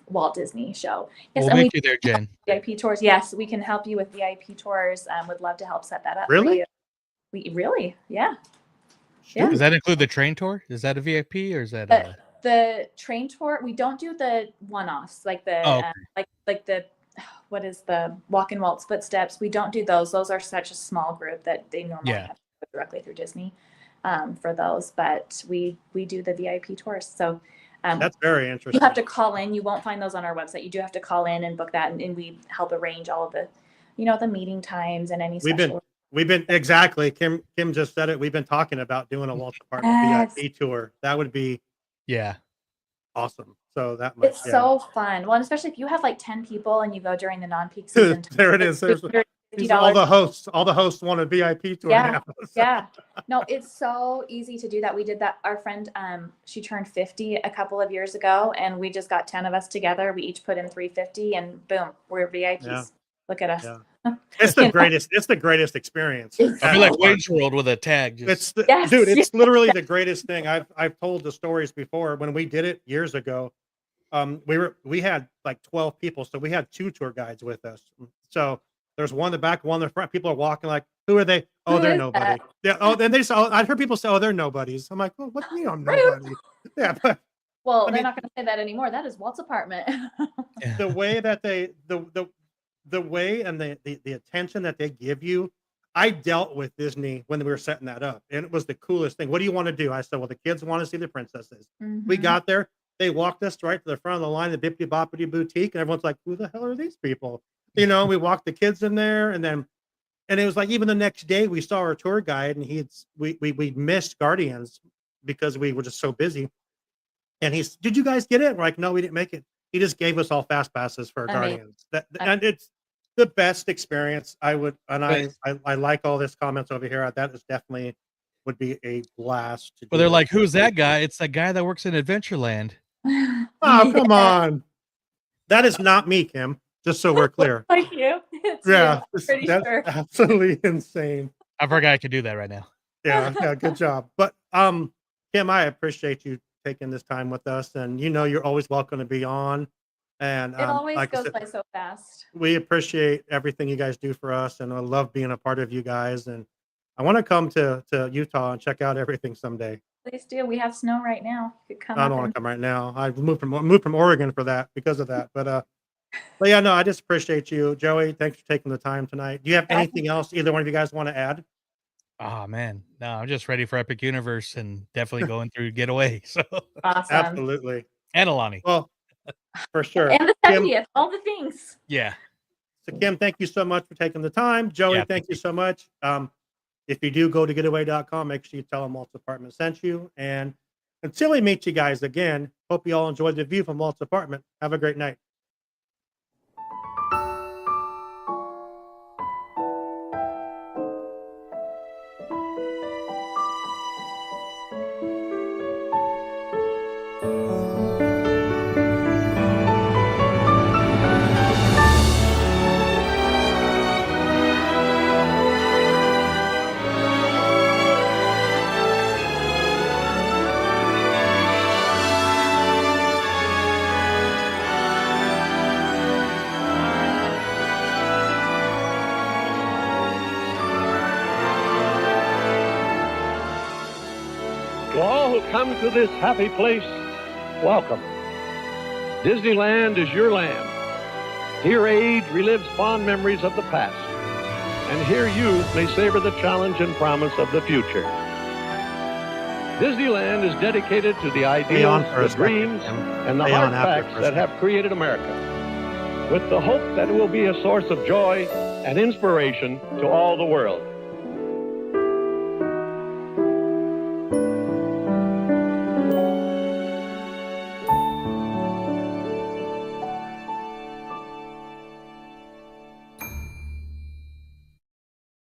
Walt Disney show. Yes, We'll meet you there, Jen. VIP tours. Yes, we can help you with VIP tours. Would love to help set that up. Really? For you. Really? Yeah. Yeah. Does that include the train tour? Is that a VIP or is that the train tour? We don't do the one-offs like the like the what is the walk in Walt's footsteps. We don't do those. Those are such a small group that they normally have to go directly through Disney for those. But we do the VIP tours. So that's very interesting. You have to call in. You won't find those on our website. You do have to call in and book that, and we help arrange all of the, the meeting times and any special. We've been exactly. Kim just said it. We've been talking about doing a Walt's Apartment VIP tour. That would be awesome. So that much. It's so fun. Well, and especially if you have like 10 people and you go during the non-peak season. There it is. There's all the hosts. All the hosts want a VIP tour now. Yeah. No, it's so easy to do that. We did that. Our friend, she turned 50 a couple of years ago, and we just got 10 of us together. We each put in $350, and boom, we're VIPs. Yeah. Look at us. Yeah. It's the greatest. It's the greatest experience. I feel like Wayne's World with a tag. Dude, it's literally the greatest thing. I've told the stories before. When we did it years ago, we had like 12 people, so we had 2 tour guides with us. So there's one in the back, one in the front. People are walking like, who are they? Oh, they're nobody. That? Yeah. Oh, then I've heard people say, oh, they're nobodies. I'm like, well, what do you mean I'm nobody? Yeah, but well, they're not going to say that anymore. That is Walt's apartment. The way that the way and the attention that they give you. I dealt with Disney when we were setting that up, and it was the coolest thing. What do you want to do? I said, well, the kids want to see the princesses. Mm-hmm. We got there. They walked us right to the front of the line, the Bippity Boppity Boutique, and everyone's like, who the hell are these people? We walked the kids in there, and it was like even the next day we saw our tour guide, and we missed Guardians because we were just so busy. And did you guys get it? We're like, no, we didn't make it. He just gave us all fast passes for Guardians. And it's the best experience. I like all this comments over here. That is definitely would be a blast. Well, they're like, who's that guy? It's the guy that works in Adventureland. Oh, come on. That is not me, Kim. Just so we're clear. Thank you. That's absolutely insane. I forgot I could do that right now. Yeah, good job. But Kim, I appreciate you taking this time with us, and you're always welcome to be on. And it always goes by so fast. We appreciate everything you guys do for us, and I love being a part of you guys. And I want to come to Utah and check out everything someday. Please do. We have snow right now. You could come. I don't want to come right now. I moved from Oregon because of that. But yeah, no, I just appreciate you, Joey. Thanks for taking the time tonight. Do you have anything else either one of you guys want to add? Oh man, no, I'm just ready for Epic Universe and definitely going through Getaway. So awesome. Absolutely. And Alani. Well, for sure. And the 70th, all the things. Yeah. So Kim, thank you so much for taking the time. Joey, thank you so much. If you do go to getaway.com, make sure you tell them Walt's Apartment sent you. And until we meet you guys again, hope you all enjoyed the view from Walt's Apartment. Have a great night. Come to this happy place, welcome. Disneyland is your land. Here age relives fond memories of the past. And here youth may savor the challenge and promise of the future. Disneyland is dedicated to the ideals, the dreams, and the hard facts that have created America, with the hope that it will be a source of joy and inspiration to all the world.